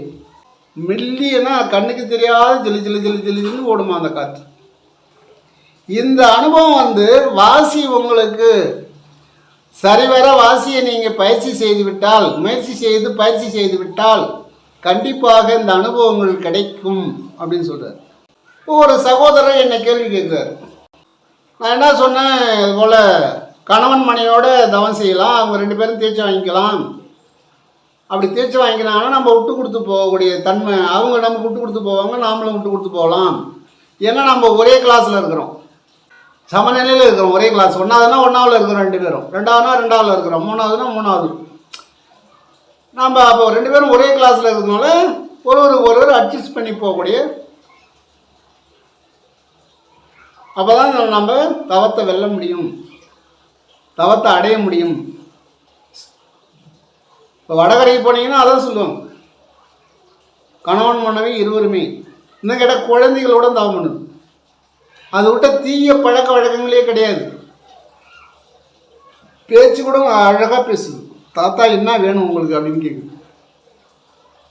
மெல்லியனா கண்ணுக்கு தெரியாத ஜிலி ஜிலி ஜிலி ஜிலின்னு ஓடுமா அந்த காற்று. இந்த அனுபவம் வாசி உங்களுக்கு சரிவர வாசியை நீங்கள் பயிற்சி செய்து விட்டால், முயற்சி செய்து பயிற்சி செய்து விட்டால் கண்டிப்பாக இந்த அனுபவங்கள் கிடைக்கும் அப்படின்னு சொல்கிறார். ஒரு சகோதரர் என்னை கேள்வி கேட்குறாரு. நான் என்ன சொன்னேன், இது போல் கணவன் மனையோட தவம் செய்யலாம், அவங்க 2 பேரும் தீட்சை வாங்கிக்கலாம். அப்படி தீட்சை வாங்கிக்கலாம்னா நம்ம விட்டு கொடுத்து போகக்கூடிய தன்மை, அவங்க நமக்கு விட்டு கொடுத்து போவாங்க, நாமளும் விட்டு கொடுத்து போகலாம். ஏன்னா நம்ம ஒரே கிளாஸில் இருக்கிறோம், சமநிலையில் இருக்கிறோம். ஒரே கிளாஸ், 1ஆவதுனா 1ஆவில் இருக்கிறோம் 2 பேரும், 2ஆவதுனா 2ஆவில் இருக்கிறோம், 3ஆவதுனா 3ஆவது. நம்ம அப்போ 2 பேரும் ஒரே கிளாஸில் இருக்கிறதுனால ஒருவர் அட்ஜஸ்ட் பண்ணி போகக்கூடிய, அப்போ தான் நம்ம தவத்தை வெல்ல முடியும், தவத்தை அடைய முடியும். இப்போ வடகரைக்கு போனீங்கன்னா அதான் சொல்லுவாங்க, கணவன் மனைவி இருவருமே. இன்னும் கேட்டால் குழந்தைகளோட தவம் பண்ணுது. அதை விட்ட தீய பழக்க வழக்கங்களே கிடையாது. பேச்சு கூட அழகாக பேசுது. தாத்தா என்ன வேணும் உங்களுக்கு அப்படின்னு கேட்குது.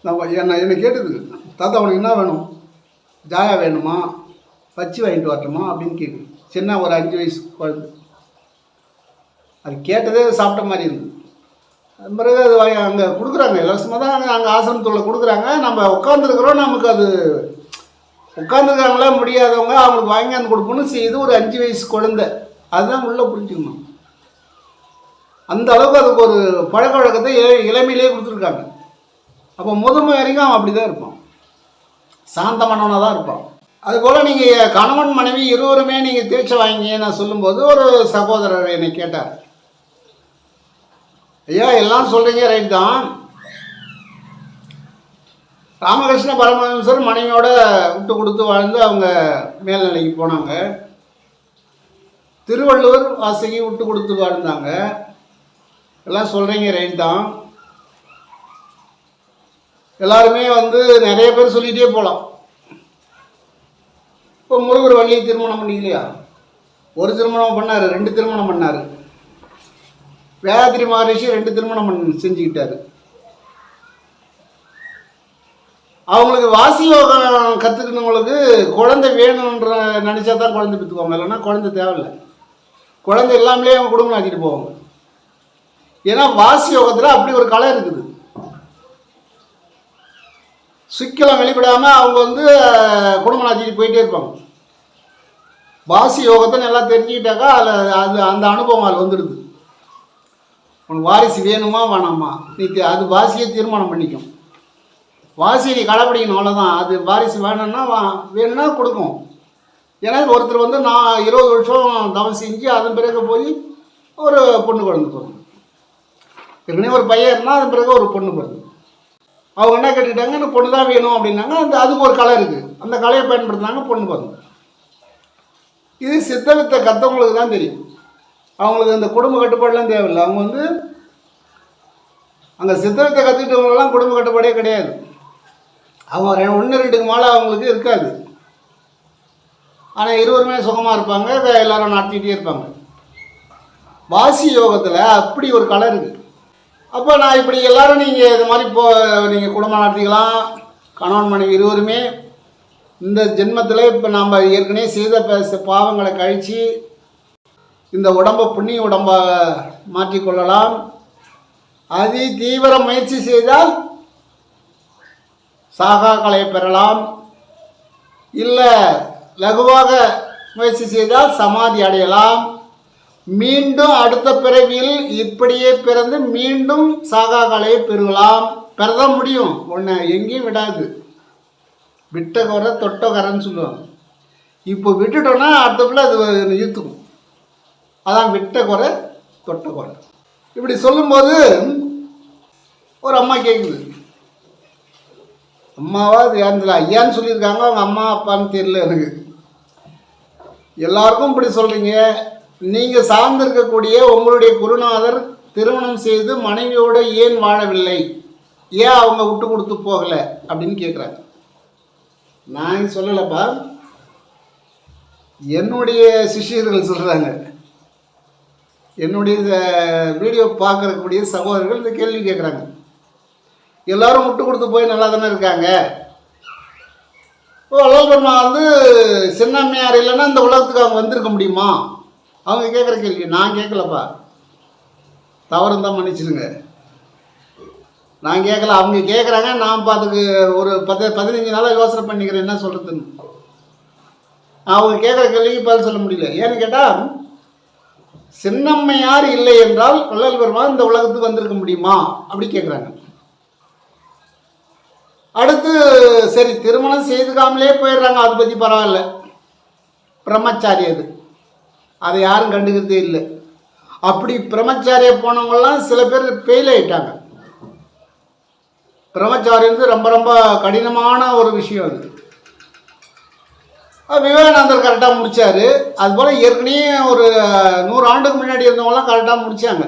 நான் என்னை கேட்டது, தாத்தா உனக்கு என்ன வேணும், ஜாயா வேணுமா, பச்சி வாங்கிட்டு வரட்டுமா அப்படின்னு கேட்குது. சின்ன ஒரு 5 வயசு குழந்தை. அது கேட்டதே சாப்பிட்ட மாதிரி இருந்தது. அது பிறகு அது அங்கே கொடுக்குறாங்க, இலவசமாக தான் அங்கே ஆசிரமத்தில் கொடுக்குறாங்க. நம்ம உட்காந்துருக்குறோம், நமக்கு அது உட்காந்துருக்காங்களா முடியாதவங்க அவங்களுக்கு வாங்கி அந்த கொடுப்போன்னு செய்து ஒரு 5 வயசு குழந்தை. அதுதான் உள்ளே புரிஞ்சுக்கணும். அந்த அளவுக்கு அதுக்கு ஒரு பழக்க வழக்கத்தை இளமையிலே கொடுத்துருக்காங்க. அப்போ முதுமை வரைக்கும் அவன் அப்படி தான் இருப்பான், சாந்தமானவனாக தான் இருப்பான். அதுபோல் நீங்கள் கணவன் மனைவி இருவருமே நீங்கள் தீட்சை வாங்கி நான் சொல்லும்போது ஒரு சகோதரர் என்னை கேட்டார், ஐயா எல்லாம் சொல்கிறீங்க ரைட் தான், ராமகிருஷ்ண பரமஹம்சர் மனைவியோட விட்டு கொடுத்து வாழ்ந்து அவங்க மேல்நிலைக்கு போனாங்க. திருவள்ளுவர் வாசகி விட்டு கொடுத்து வாழ்ந்தாங்க. எல்லாம் சொல்கிறீங்க ரைட் தான். எல்லாருமே நிறைய பேர் சொல்லிகிட்டே போகலாம். இப்போ முருகர் வள்ளியை திருமணம் பண்ணிக்கலையா, ஒரு திருமணம் பண்ணார், 2 திருமணம் பண்ணார். வேதாத்திரி மகரிஷி 2 திருமணம் செஞ்சுக்கிட்டாரு. அவங்களுக்கு வாசி யோகம் கற்றுக்கணுங்களுக்கு குழந்தை வேணுன்ற நினச்சா தான் குழந்தை பெற்றுக்குவாங்க, இல்லைன்னா குழந்தை தேவையில்லை. குழந்தை இல்லாமலே அவங்க குடும்பம் ஆக்கிட்டு போவாங்க. ஏன்னா வாசி யோகத்தில் அப்படி ஒரு கலை இருக்குது. சிக்கலம் வெளிப்படாமல் அவங்க குடும்பம் ஆக்கிட்டு போயிட்டே இருப்பாங்க. வாசி யோகத்தை நல்லா தெரிஞ்சுக்கிட்டாக்கா அது அந்த அனுபவம் அது வந்துடுது. உனக்கு வாரிசு வேணுமா வேணாமா, நீ அது வாசியை தீர்மானம் பண்ணிக்கும். வாசியை நீ கடைப்பிடிக்கணும், அவ்வளோதான். அது வாரிசு வேணும்னா கொடுக்கும். ஏன்னா ஒருத்தர் நான் 20 வருஷம் தவம் செஞ்சு அதன் பிறகு போய் ஒரு பொண்ணு குழந்தை பிறகு, ஏற்கனவே ஒரு பையன் இருந்தால் அதன் பிறகு ஒரு பொண்ணு பிறகு. அவங்க என்ன கேட்டுக்கிட்டாங்க, எனக்கு பொண்ணு தான் வேணும் அப்படின்னாங்க. அதுக்கு ஒரு கலை இருக்குது, அந்த கலையை பயன்படுத்தினாங்க, பொண்ணு பிறகு. இது சித்தவித்தை கற்றவங்களுக்கு தான் தெரியும். அவங்களுக்கு இந்த குடும்ப கட்டுப்பாடுலாம் தேவையில்லை. அவங்க அங்கே சித்தவித்தை கற்றுக்கிட்டவங்களெல்லாம் குடும்ப கட்டுப்பாடே கிடையாது. அவங்க 1-2க்கு மேலே அவங்களுக்கு இருக்காது. ஆனால் இருவருமே சுகமாக இருப்பாங்க, எல்லோரும் நடத்திக்கிட்டே இருப்பாங்க. வாசி யோகத்தில் அப்படி ஒரு கலை இருக்குது. அப்போ நான் இப்படி எல்லோரும் நீங்கள் இது மாதிரி நீங்கள் குடும்பம் நடத்திக்கலாம், கணவன் மனைவி இருவருமே இந்த ஜென்மத்தில் இப்போ நாம் ஏற்கனவே செய்த பாவங்களை கழித்து இந்த உடம்பை புண்ணிய உடம்பாக மாற்றிக்கொள்ளலாம். அதி தீவிர முயற்சி செய்தால் சாகா கலையை பெறலாம். இல்லை லகுவாக முயற்சி செய்தால் சமாதி அடையலாம். மீண்டும் அடுத்த பிறவியில் இப்படியே பிறந்து மீண்டும் சாகா கலையை பெறலாம். பெறதான் முடியும். ஒன்று எங்கேயும் விடாது. விட்ட குறை தொட்ட கரைன்னு சொல்லுவாங்க. இப்போ விட்டுட்டோன்னா அடுத்தப்பில் அது இழுத்துக்கும். அதான் விட்ட குறை தொட்ட குறை. இப்படி சொல்லும்போது ஒரு அம்மா கேட்குது, அம்மாவா அது யாருன்னு ஐயான்னு சொல்லியிருக்காங்க, அவங்க அம்மா அப்பான்னு தெரியல எனக்கு. எல்லாருக்கும் இப்படி சொல்கிறீங்க, நீங்கள் சார்ந்திருக்கக்கூடிய உங்களுடைய குருநாதர் திருமணம் செய்து மனைவியோடு ஏன் வாழவில்லை, ஏன் அவங்க விட்டு கொடுத்து போகலை அப்படின்னு கேட்குறாங்க. நான் சொல்லலைப்பா, என்னுடைய சிஷியர்கள் சொல்கிறாங்க. என்னுடைய வீடியோ பார்க்கக்கூடிய சகோதரர்கள் இந்த கேள்வி கேட்குறாங்க. எல்லோரும் விட்டு கொடுத்து போய் நல்லா தானே இருக்காங்க. வள்ளல் பெருமா சின்னம்மையார் இல்லைன்னா இந்த உலகத்துக்கு அவங்க வந்திருக்க முடியுமா? அவங்க கேட்குற கேள்வி நான் கேட்கலப்பா, தவறு தான் மன்னிச்சிடுங்க. நான் கேட்கல, அவங்க கேட்குறாங்க. நான் அதுக்கு ஒரு 15 நாளாக யோசனை பண்ணிக்கிறேன் என்ன சொல்கிறதுன்னு. அவங்க கேட்குற கேள்விக்கு பதில் சொல்ல முடியல. ஏன்னு கேட்டால், சின்னம்மையார் இல்லை என்றால் வள்ளல் பெருமா இந்த உலகத்துக்கு வந்திருக்க முடியுமா அப்படி கேட்குறாங்க. அடுத்து சரி திருமணம் செய்துக்காமலே போயிடுறாங்க, அதை பற்றி பரவாயில்ல, பிரம்மச்சாரி அது, அதை யாரும் கண்டுக்கிறதே இல்லை. அப்படி பிரம்மச்சாரியை போனவங்கெல்லாம் சில பேர் ஃபெயில் ஆகிட்டாங்க. பிரம்மச்சாரி ரொம்ப ரொம்ப கடினமான ஒரு விஷயம் அது. விவேகானந்தர் கரெக்டாக முடித்தார். அதுபோல் ஏற்கனவே ஒரு 100 ஆண்டுக்கு முன்னாடி இருந்தவங்களாம் கரெக்டாக முடித்தாங்க.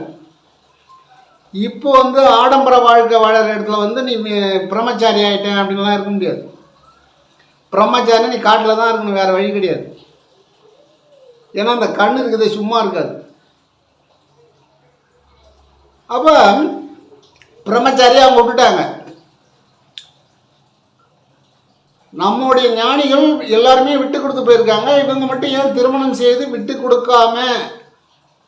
இப்போ ஆடம்பர வாழ்க்கை வாழற இடத்துல நீ பிரம்மச்சாரி ஆகிட்டேன் அப்படின்லாம் இருக்க முடியாது. பிரம்மச்சாரி நீ காட்டில் தான் இருக்கணும், வேறு வழி கிடையாது. ஏன்னா அந்த கண் இருக்குது, சும்மா இருக்காது. அப்போ பிரம்மச்சாரியை அவங்க விட்டுட்டாங்க. நம்முடைய ஞானிகள் எல்லாருமே விட்டு கொடுத்து போயிருக்காங்க. இவங்க மட்டும் ஏன் திருமணம் செய்து விட்டு கொடுக்காம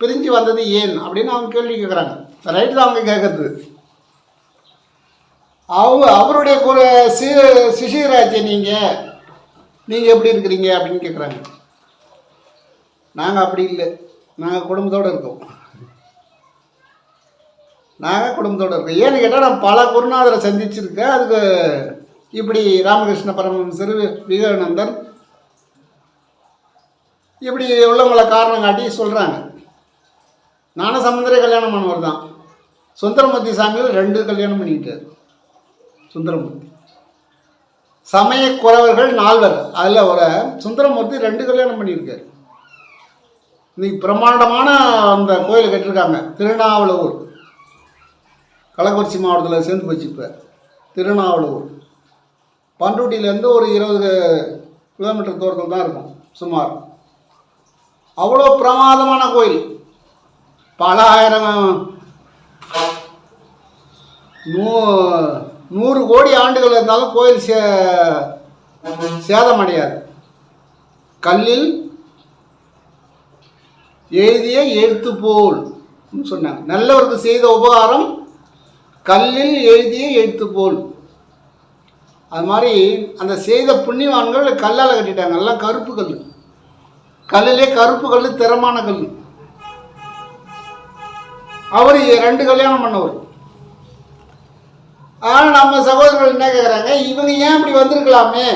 பிரிஞ்சு வந்தது ஏன் அப்படின்னு அவங்க கேள்வி கேட்குறாங்க. ரைட்டு தான் அவங்க கேட்குறது. அவருடைய ஒரு சிஷியராச்சே நீங்கள் எப்படி இருக்கிறீங்க அப்படின்னு கேட்குறாங்க. நாங்கள் அப்படி இல்லை, நாங்கள் குடும்பத்தோடு இருக்கோம். ஏன்னு கேட்டால் நான் பல குருநாதரை சந்திச்சிருக்கேன். அதுக்கு இப்படி ராமகிருஷ்ண பரமஹம்சர், விவேகானந்தர் இப்படி உள்ளவங்களை காரணம் காட்டி சொல்கிறாங்க. ஞானசம்பந்தரே கல்யாணம் பண்ணவர் தான். சுந்தரமூர்த்தி சாமிகள் 2 கல்யாணம் பண்ணிக்கிட்டார். சுந்தரமூர்த்தி சமய குறவர்கள் 4, அதில் ஒரு சுந்தரமூர்த்தி 2 கல்யாணம் பண்ணியிருக்கார். இன்னைக்கு பிரம்மாண்டமான அந்த கோயில் கட்டியிருக்காங்க. திருநாவலூர், கள்ளக்குறிச்சி மாவட்டத்தில் சேர்ந்து போச்சு. இப்போ திருநாவலூர் பண்ருட்டியிலேருந்து ஒரு 20 கிலோமீட்டர் தூரத்தில் தான் இருக்கும் சுமார். அவ்வளோ பிரமாதமான கோயில். பல ஆயிரம் 100 கோடி ஆண்டுகள் இருந்தாலும் கோயில் சேதமடையாது. கல்லில் எழுதிய எழுத்து போல் சொன்னாங்க. நல்லவருக்கு செய்த உபகாரம் கல்லில் எழுதிய எழுத்து போல். அது மாதிரி அந்த செய்த புண்ணியவான்கள் கல்லால் கட்டிட்டாங்க. எல்லாம் கருப்பு கல், கல்லிலே கருப்பு கல், திறமான கல். அவர் 2 கல்யாணம் பண்ணவர். ஆனால் நம்ம சகோதரர்கள் என்ன கேட்குறாங்க, இவங்க ஏன் இப்படி வந்திருக்கலாமே.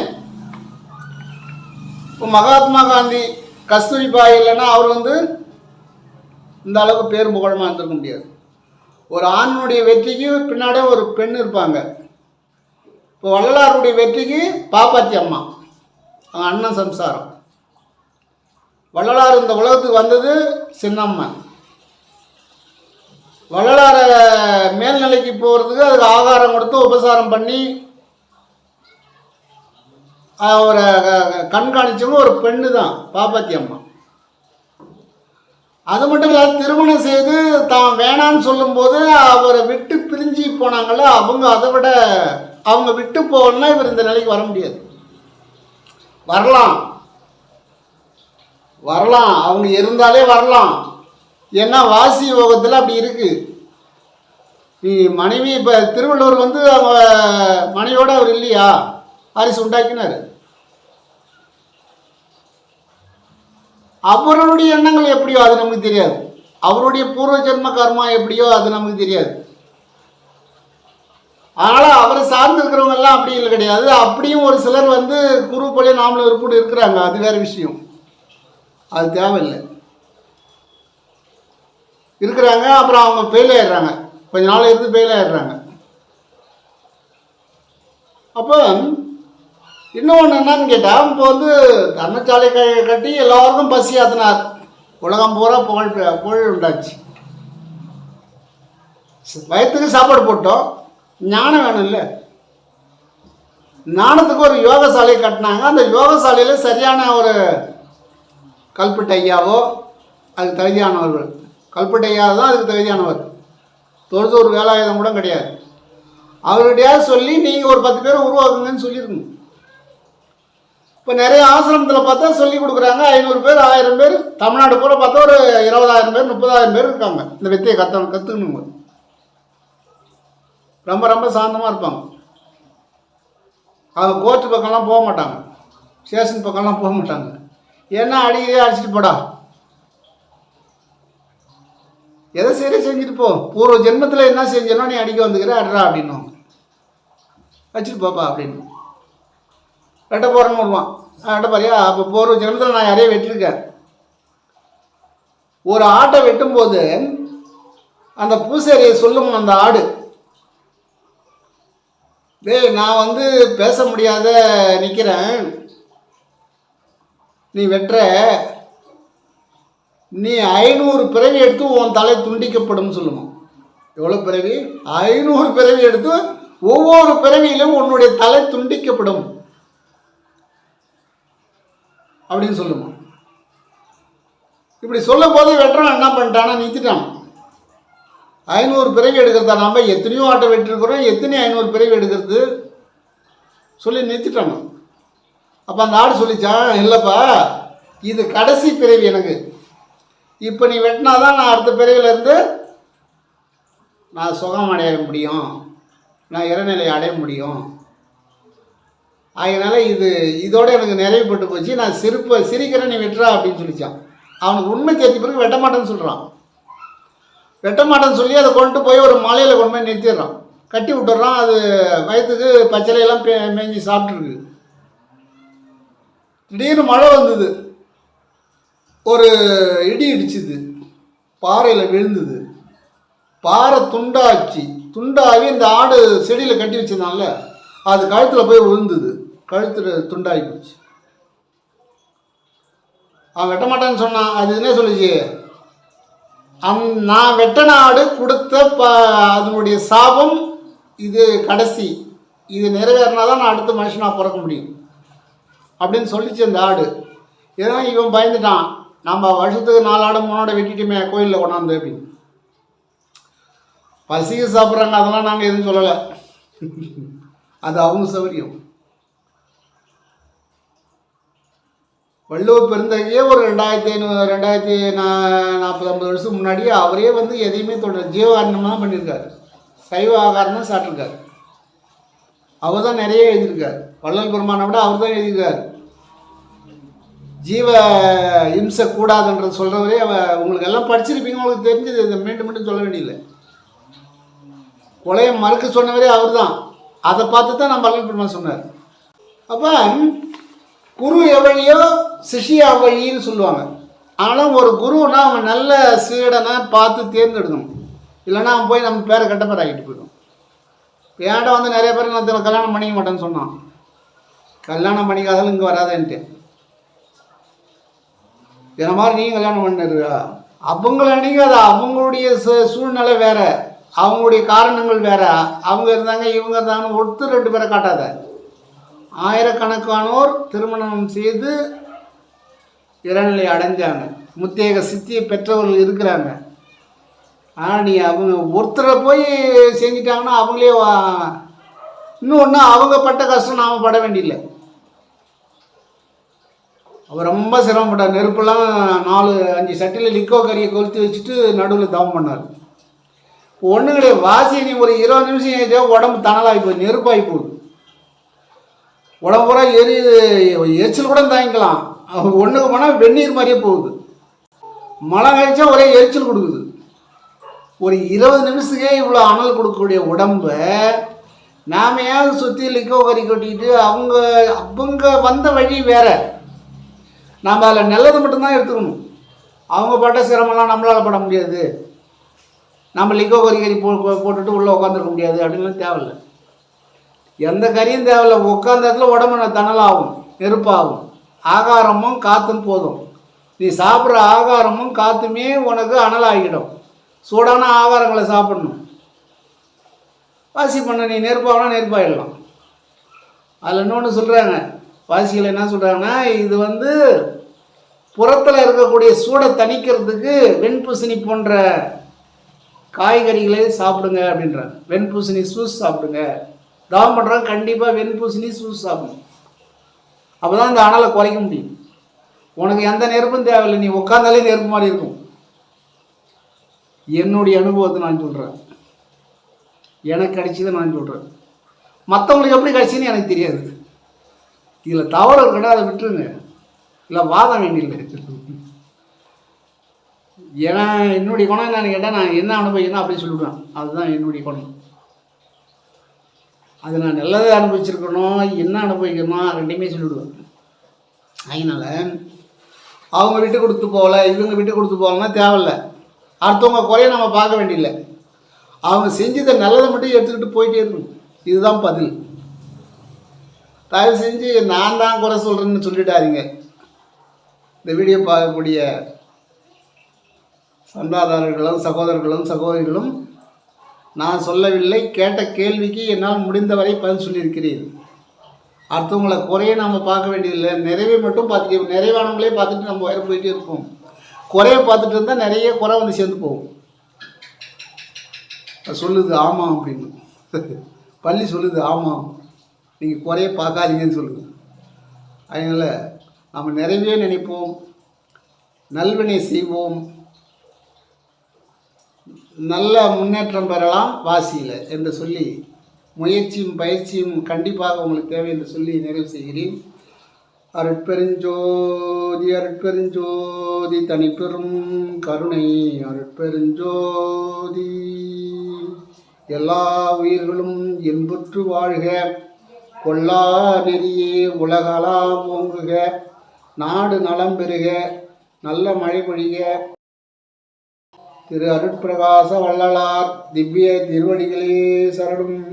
இப்போ மகாத்மா காந்தி, கஸ்தூரிபாய் இல்லைன்னா அவர் இந்த அளவுக்கு பேர் புகழமாக இருந்திருக்க முடியாது. ஒரு ஆணுடைய வெற்றிக்கு பின்னாடியே ஒரு பெண் இருப்பாங்க. இப்போ வள்ளலாருடைய வெற்றிக்கு பாப்பாத்தி அம்மா, அவங்க அண்ணன் சம்சாரம். வள்ளலார் இந்த உலகத்துக்கு வந்தது சின்னம்மா. வள்ளலாரை மேல்நிலைக்கு போகிறதுக்கு அதுக்கு ஆகாரம் கொடுத்து உபசாரம் பண்ணி அவரை கண்காணிச்சவங்க ஒரு பெண்ணு தான், பாப்பாத்தி அம்மா. அது மட்டும் இல்லை, திருமணம் செய்து தான் வேணான்னு சொல்லும்போது அவரை விட்டு பிரிஞ்சு போனாங்கள, அவங்க அதை விட அவங்க விட்டு போகணும்னா இவர் இந்த நிலைக்கு வர முடியாது. வரலாம் அவங்க இருந்தாலே வரலாம். ஏன்னா வாசி யோகத்தில் அப்படி இருக்கு. நீ மனைவி இப்போ திருவள்ளுவர் வந்து அவங்க மனைவியோடு அவர் இல்லையா, வாரிசு உண்டாக்கினார். அவருடைய எண்ணங்கள் எப்படியோ அது நமக்கு தெரியாது. அவருடைய பூர்வ ஜென்ம கர்மா எப்படியோ அது நமக்கு தெரியாது. அதனால் அவரை சார்ந்திருக்கிறவங்க எல்லாம் அப்படி இல்லை கிடையாது. அப்படியும் ஒரு சிலர் வந்து குரு போலே நாமளும் இருப்பிட்டு இருக்கிறாங்க, அது வேறு விஷயம், அது தேவையில்லை. இருக்கிறாங்க, அப்புறம் அவங்க ஃபெயில் ஆகிடுறாங்க, கொஞ்ச நாள் இருந்து ஃபெயில் ஆகிடுறாங்க. அப்போ இன்னொன்று என்னன்னு கேட்டால், இப்போ வந்து தர்மசாலை கட்டி எல்லாருக்கும் பசி ஆத்தினார், உலகம் பூரா புகழ் உண்டாச்சு. வயிற்றுக்கு சாப்பாடு போட்டோம், ஞானம் வேணும் இல்லை, ஞானத்துக்கு ஒரு யோகசாலை கட்டினாங்க. அந்த யோகசாலையில் சரியான ஒரு கல்பட்டு ஐயாவோ அதுக்கு தகுதியானவர்கள், கல்பட்டு ஐயா தான் அதுக்கு தகுதியானவர், தொழுது ஒரு வேலாயுதம் கூட கிடையாது. அவர்கிட்டயாவது சொல்லி நீங்கள் ஒரு 10 பேரை உருவாக்குங்கன்னு சொல்லியிருக்கணும். இப்போ நிறைய ஆசிரமத்தில் பார்த்தா சொல்லி கொடுக்குறாங்க, 500 பேர் 1000 பேர், தமிழ்நாடு பூரா பார்த்தா ஒரு 20,000 பேர் 30,000 பேர் இருக்காங்க இந்த வித்தையை கற்றுக்கணுங்க. ரொம்ப ரொம்ப சாந்தமாக இருப்பாங்க. அவங்க கோர்ட்டு பக்கம்லாம் போக மாட்டாங்க, ஸ்டேஷன் பக்கம்லாம் போக மாட்டாங்க. ஏன்னா அடிக்கடியே அடிச்சுட்டு போடா, எதை சரி செஞ்சுட்டு போ, பூர்வ ஜென்மத்தில் என்ன செஞ்சனோ நீ அடிக்க வந்துக்கிற அட்ரா அப்படின்னும், வச்சுட்டு போப்பா அப்படின்னு. ரெட்டை போகிறேன்னு வருவான், ரெட்டை பாரியா, அப்போ பூர்வ ஜென்மத்தில் நான் யாரையும் வெட்டியிருக்கேன். ஒரு ஆட்டை வெட்டும்போது அந்த பூசாரியை சொல்லும் அந்த ஆடு, டேய் நான் வந்து பேச முடியாத நிற்கிறேன், நீ வெட்டுற, நீ 500 பிறவி எடுத்து உன் தலை துண்டிக்கப்படும் சொல்லுமா. எவ்வளோ பிறவி? 500 பிறவி எடுத்து ஒவ்வொரு பிறவியிலும் உன்னுடைய தலை துண்டிக்கப்படும் அப்படின்னு சொல்லுமா. இப்படி சொல்லும் போது வெட்டுறான் என்ன பண்ணிட்டானா, நிறுத்திட்டான். 500 பிறவி எடுக்கிறதா, நாம் எத்தனையோ ஆட்டை வெட்டிருக்கிறோம், எத்தனை 500 பிறவி எடுக்கிறது சொல்லி நிறுத்திட்டான். அப்போ அந்த ஆடு சொல்லிச்சான், இல்லைப்பா இது கடைசி பிறவி எனக்கு, இப்போ நீ வெட்டினாதான் நான் அடுத்த பிறவிலேருந்து நான் சுகம் அடைய முடியும், நான் இறைநிலை அடைய முடியும், அதனால் இதோடு எனக்கு நிறைவுபட்டு போச்சு, நான் சிரிக்கிறேன், நீ வெட்டுறா அப்படின்னு சொல்லிச்சான். அவனுக்கு உண்மை தெரிஞ்ச பிறகு வெட்ட மாட்டேன்னு சொல்கிறான். வெட்ட மாட்டேன்னு சொல்லி அதை கொண்டு போய் ஒரு மலையில் கொண்டு போய் நிறுத்திடுறான், கட்டி விட்டுறான். அது வயிற்றுக்கு பச்சளையெல்லாம் மேய்ஞ்சி சாப்பிட்ருக்கு. திடீர்னு மழை வந்தது, ஒரு இடி இடிச்சுது, பாறையில் விழுந்தது, பாறை துண்டாகி இந்த ஆடு செடியில் கட்டி வச்சிருந்தான்ல அது கழுத்தில் போய் விழுந்தது, கழுத்தில் துண்டாகி போச்சு. அவன் வெட்ட மாட்டான்னு சொன்னான். அது என்ன சொல்லிச்சு, நான் வெட்டன ஆடு கொடுத்த அதனுடைய சாபம் இது கடைசி, இது நிறைவேறினா தான் நான் அடுத்த மனுஷனாக பிறக்க முடியும் அப்படின்னு சொல்லிச்சு அந்த ஆடு. ஏன்னா இவன் பயந்துட்டான், நம்ம வருஷத்துக்கு 4 ஆடு 3 ஆடு வெட்டிட்டுமே கோயிலில் கொண்டாந்து அப்படின்னு. பசிக்கு சாப்பிட்றாங்க, அதெல்லாம் நாங்கள் எதுவும் சொல்லலை, அது அவங்க சௌகரியம். வள்ளுவர் பெருந்தகையே ஒரு 2540-50 வருஷத்துக்கு முன்னாடி அவரே வந்து எதையுமே ஜீவாரணம் தான் பண்ணியிருக்காரு, சைவ ஆகாரம் தான் சாப்பிட்ருக்காரு. அவர் தான் நிறைய எழுதியிருக்கார், வள்ளல் பெருமானை விட அவர் தான் எழுதியிருக்கார். ஜீவ இம்சை கூடாதுன்றது சொல்கிறவரே உங்களுக்கு எல்லாம் படிச்சிருப்பீங்க, உங்களுக்கு தெரிஞ்சது, இதை மீண்டும் சொல்ல வேண்டியதில்லை. கொலையை மறுக்க சொன்னவரே அவர் தான், அதை பார்த்து தான் நம்ம வள்ளல் பெருமான் சொன்னார். அப்போ குரு எவ்வழியோ சிஷிய அவ்வழின்னு சொல்லுவாங்க. ஆனால் ஒரு குருன்னா அவங்க நல்ல சீடனை பார்த்து தேர்ந்தெடுக்கணும், இல்லைன்னா அவன் போய் நம்ம பேரை கெட்ட பேர் ஆகிட்டு போயிடும். ஏன்டா வந்து நிறைய பேர் நான் கல்யாணம் பண்ணிக்க மாட்டேன்னு சொன்னான், கல்யாணம் பண்ணிக்காதாலும் இங்கே வராதேன்ட்டு. என்ன மாதிரி நீங்கள் கல்யாணம் பண்ணிருக்கா, அவங்கள நீங்கள் அது அவங்களுடைய சூழ்நிலை வேறு, அவங்களுடைய காரணங்கள் வேறு, அவங்க இருந்தாங்க இவங்க இருந்தாங்கன்னு ஒருத்தர் 2 பேரை காட்டாத. ஆயிரக்கணக்கானோர் திருமணம் செய்து இறைநிலை அடைஞ்சாங்க, முத்தேக சித்தியை பெற்றவர்கள் இருக்கிறாங்க. ஆனால் நீ அவங்க ஒருத்தரை போய் செஞ்சிட்டாங்கன்னா அவங்களே இன்னொன்று அவங்க பட்ட கஷ்டம் நாம் பட வேண்டியில்லை. அவர் ரொம்ப சிரமப்பட்டார். நெருப்பெல்லாம் 4-5 சட்டியில் லிக்கோ கறியை கொளுத்தி வச்சுட்டு நடுவில் தவம் பண்ணார். ஒன்றும் கிடையாது, வாசி நீ ஒரு 20 நிமிஷம் ஏதோ உடம்பு தணலாகி போகுது, நெருப்பாகி போகுது, உடம்பு பூரா எரிச்சல் கூட தாங்கிக்கலாம். ஒன்றுக்கு போனால் வெந்நீர் மாதிரியே போகுது. மழை கழிச்சா ஒரே எரிச்சல் கொடுக்குது. ஒரு 20 நிமிஷத்துக்கே இவ்வளோ அனல் கொடுக்கக்கூடிய உடம்பை நாம் ஏன் சுற்றி லிக்கோ கறி கொட்டிக்கிட்டு அவங்க வந்த வழி வேற. நாம் அதில் நல்லது மட்டும்தான் எடுத்துக்கணும். அவங்க பட்ட சிரமம்லாம் நம்மளால் பட முடியாது. நம்ம லிக்கோ கறி போட்டுட்டு உள்ளே உட்காந்துருக்க முடியாது அப்படின்லாம் தேவையில்லை. எந்த கறியும் தேவையில்லை. உட்காந்த இடத்துல உடம்பு தணலாகும், நெருப்பாகும். ஆகாரமும் காற்றும் போதும். நீ சாப்பிட்ற ஆகாரமும் காற்றுமே உனக்கு அனலாகிடும். சூடான ஆகாரங்களை சாப்பிடணும். வாசி பண்ண நீ நெருப்பாகனா நெருப்பாகிடலாம். அதில் இன்னொன்று சொல்கிறாங்க, வாசிகள் என்ன சொல்கிறாங்கன்னா, இது புறத்தில் இருக்கக்கூடிய சூடை தணிக்கிறதுக்கு வெண்பூசணி போன்ற காய்கறிகளை சாப்பிடுங்க அப்படின்றாங்க. வெண்பூசணி ஜூஸ் சாப்பிடுங்க. தாவம் பண்ணுறாங்க, கண்டிப்பாக வெண்பூசணி ஜூஸ் சாப்பிடணும். அப்போ தான் இந்த அனலை குறைக்க முடியும். உனக்கு எந்த நெருப்பும் தேவையில்லை, நீ உட்காந்தாலே நெருப்பு மாதிரி இருக்கும். என்னுடைய அனுபவத்தை நான் சொல்கிறேன், எனக்கு கிடைச்சதை நான் சொல்கிறேன். மற்றவங்களுக்கு எப்படி கிடைச்சின்னு எனக்கு தெரியாது. இதில் தவறு இருக்கடா, அதை விட்டுருங்க. இல்லை வாதம் வேண்டியில்லை. ஏன்னா என்னுடைய குணம் என்னன்னு கேட்டால், நான் என்ன அனுபவிக்கணும் அப்படின்னு சொல்லிவிடுவேன். அதுதான் என்னுடைய குணம். அது நான் நல்லதை அனுபவிச்சிருக்கணும், என்ன அனுபவிக்கணும் ரெண்டையுமே சொல்லிவிடுவேன். அதனால் அவங்க விட்டு கொடுத்து போகல, இவங்க விட்டு கொடுத்து போகலன்னா தேவையில்லை. அடுத்தவங்க குறைய நம்ம பார்க்க வேண்டியில்லை. அவங்க செஞ்சதை நல்லதை மட்டும் எடுத்துக்கிட்டு போயிட்டே இருக்கணும். இதுதான் பதில். தயவு செஞ்சு நான் தான் குறை சொல்கிறேன்னு சொல்லிட்டாதீங்க. இந்த வீடியோ பார்க்கக்கூடிய சந்தாதாரர்களும் சகோதரிகளும் நான் சொல்லவில்லை, கேட்ட கேள்விக்கு என்னால் முடிந்தவரை பதில் சொல்லியிருக்கிறேன். அடுத்தவங்களை குறைய நம்ம பார்க்க வேண்டியதில்லை, நிறைவை மட்டும் பார்த்துக்க. நிறைவானவங்களே பார்த்துட்டு நம்ம வயிறு போயிட்டே இருப்போம். குறைய பார்த்துட்டு இருந்தால் நிறைய குறை சேர்ந்து போகும். சொல்லுது ஆமாம் அப்படின்னு, பள்ளி சொல்லுது ஆமாம், நீங்கள் குறைய பார்க்காதீங்கன்னு சொல்லுது. அதனால் நம்ம நிறைவே நினைப்போம், நல்வினை செய்வோம், நல்ல முன்னேற்றம் பெறலாம் வாசியில் என்று சொல்லி, முயற்சியும் பயிற்சியும் கண்டிப்பாக உங்களுக்கு தேவை என்று சொல்லி நிறைவு செய்கிறேன். அருட்பெருஞ்சோதி அருட்பெருஞ்சோதி தனிப்பெரும் கருணை அருட்பெருஞ்சோதி. எல்லா உயிர்களும் இன்புற்று வாழ்க, கொல்லா நெறியே உலகலாம் ஓங்குக, நாடு நலம் பெறுக, நல்ல மழை பொழிக. திரு அருட்பிரகாச வள்ளலார் திவ்ய திருவடிகளே சரணம்.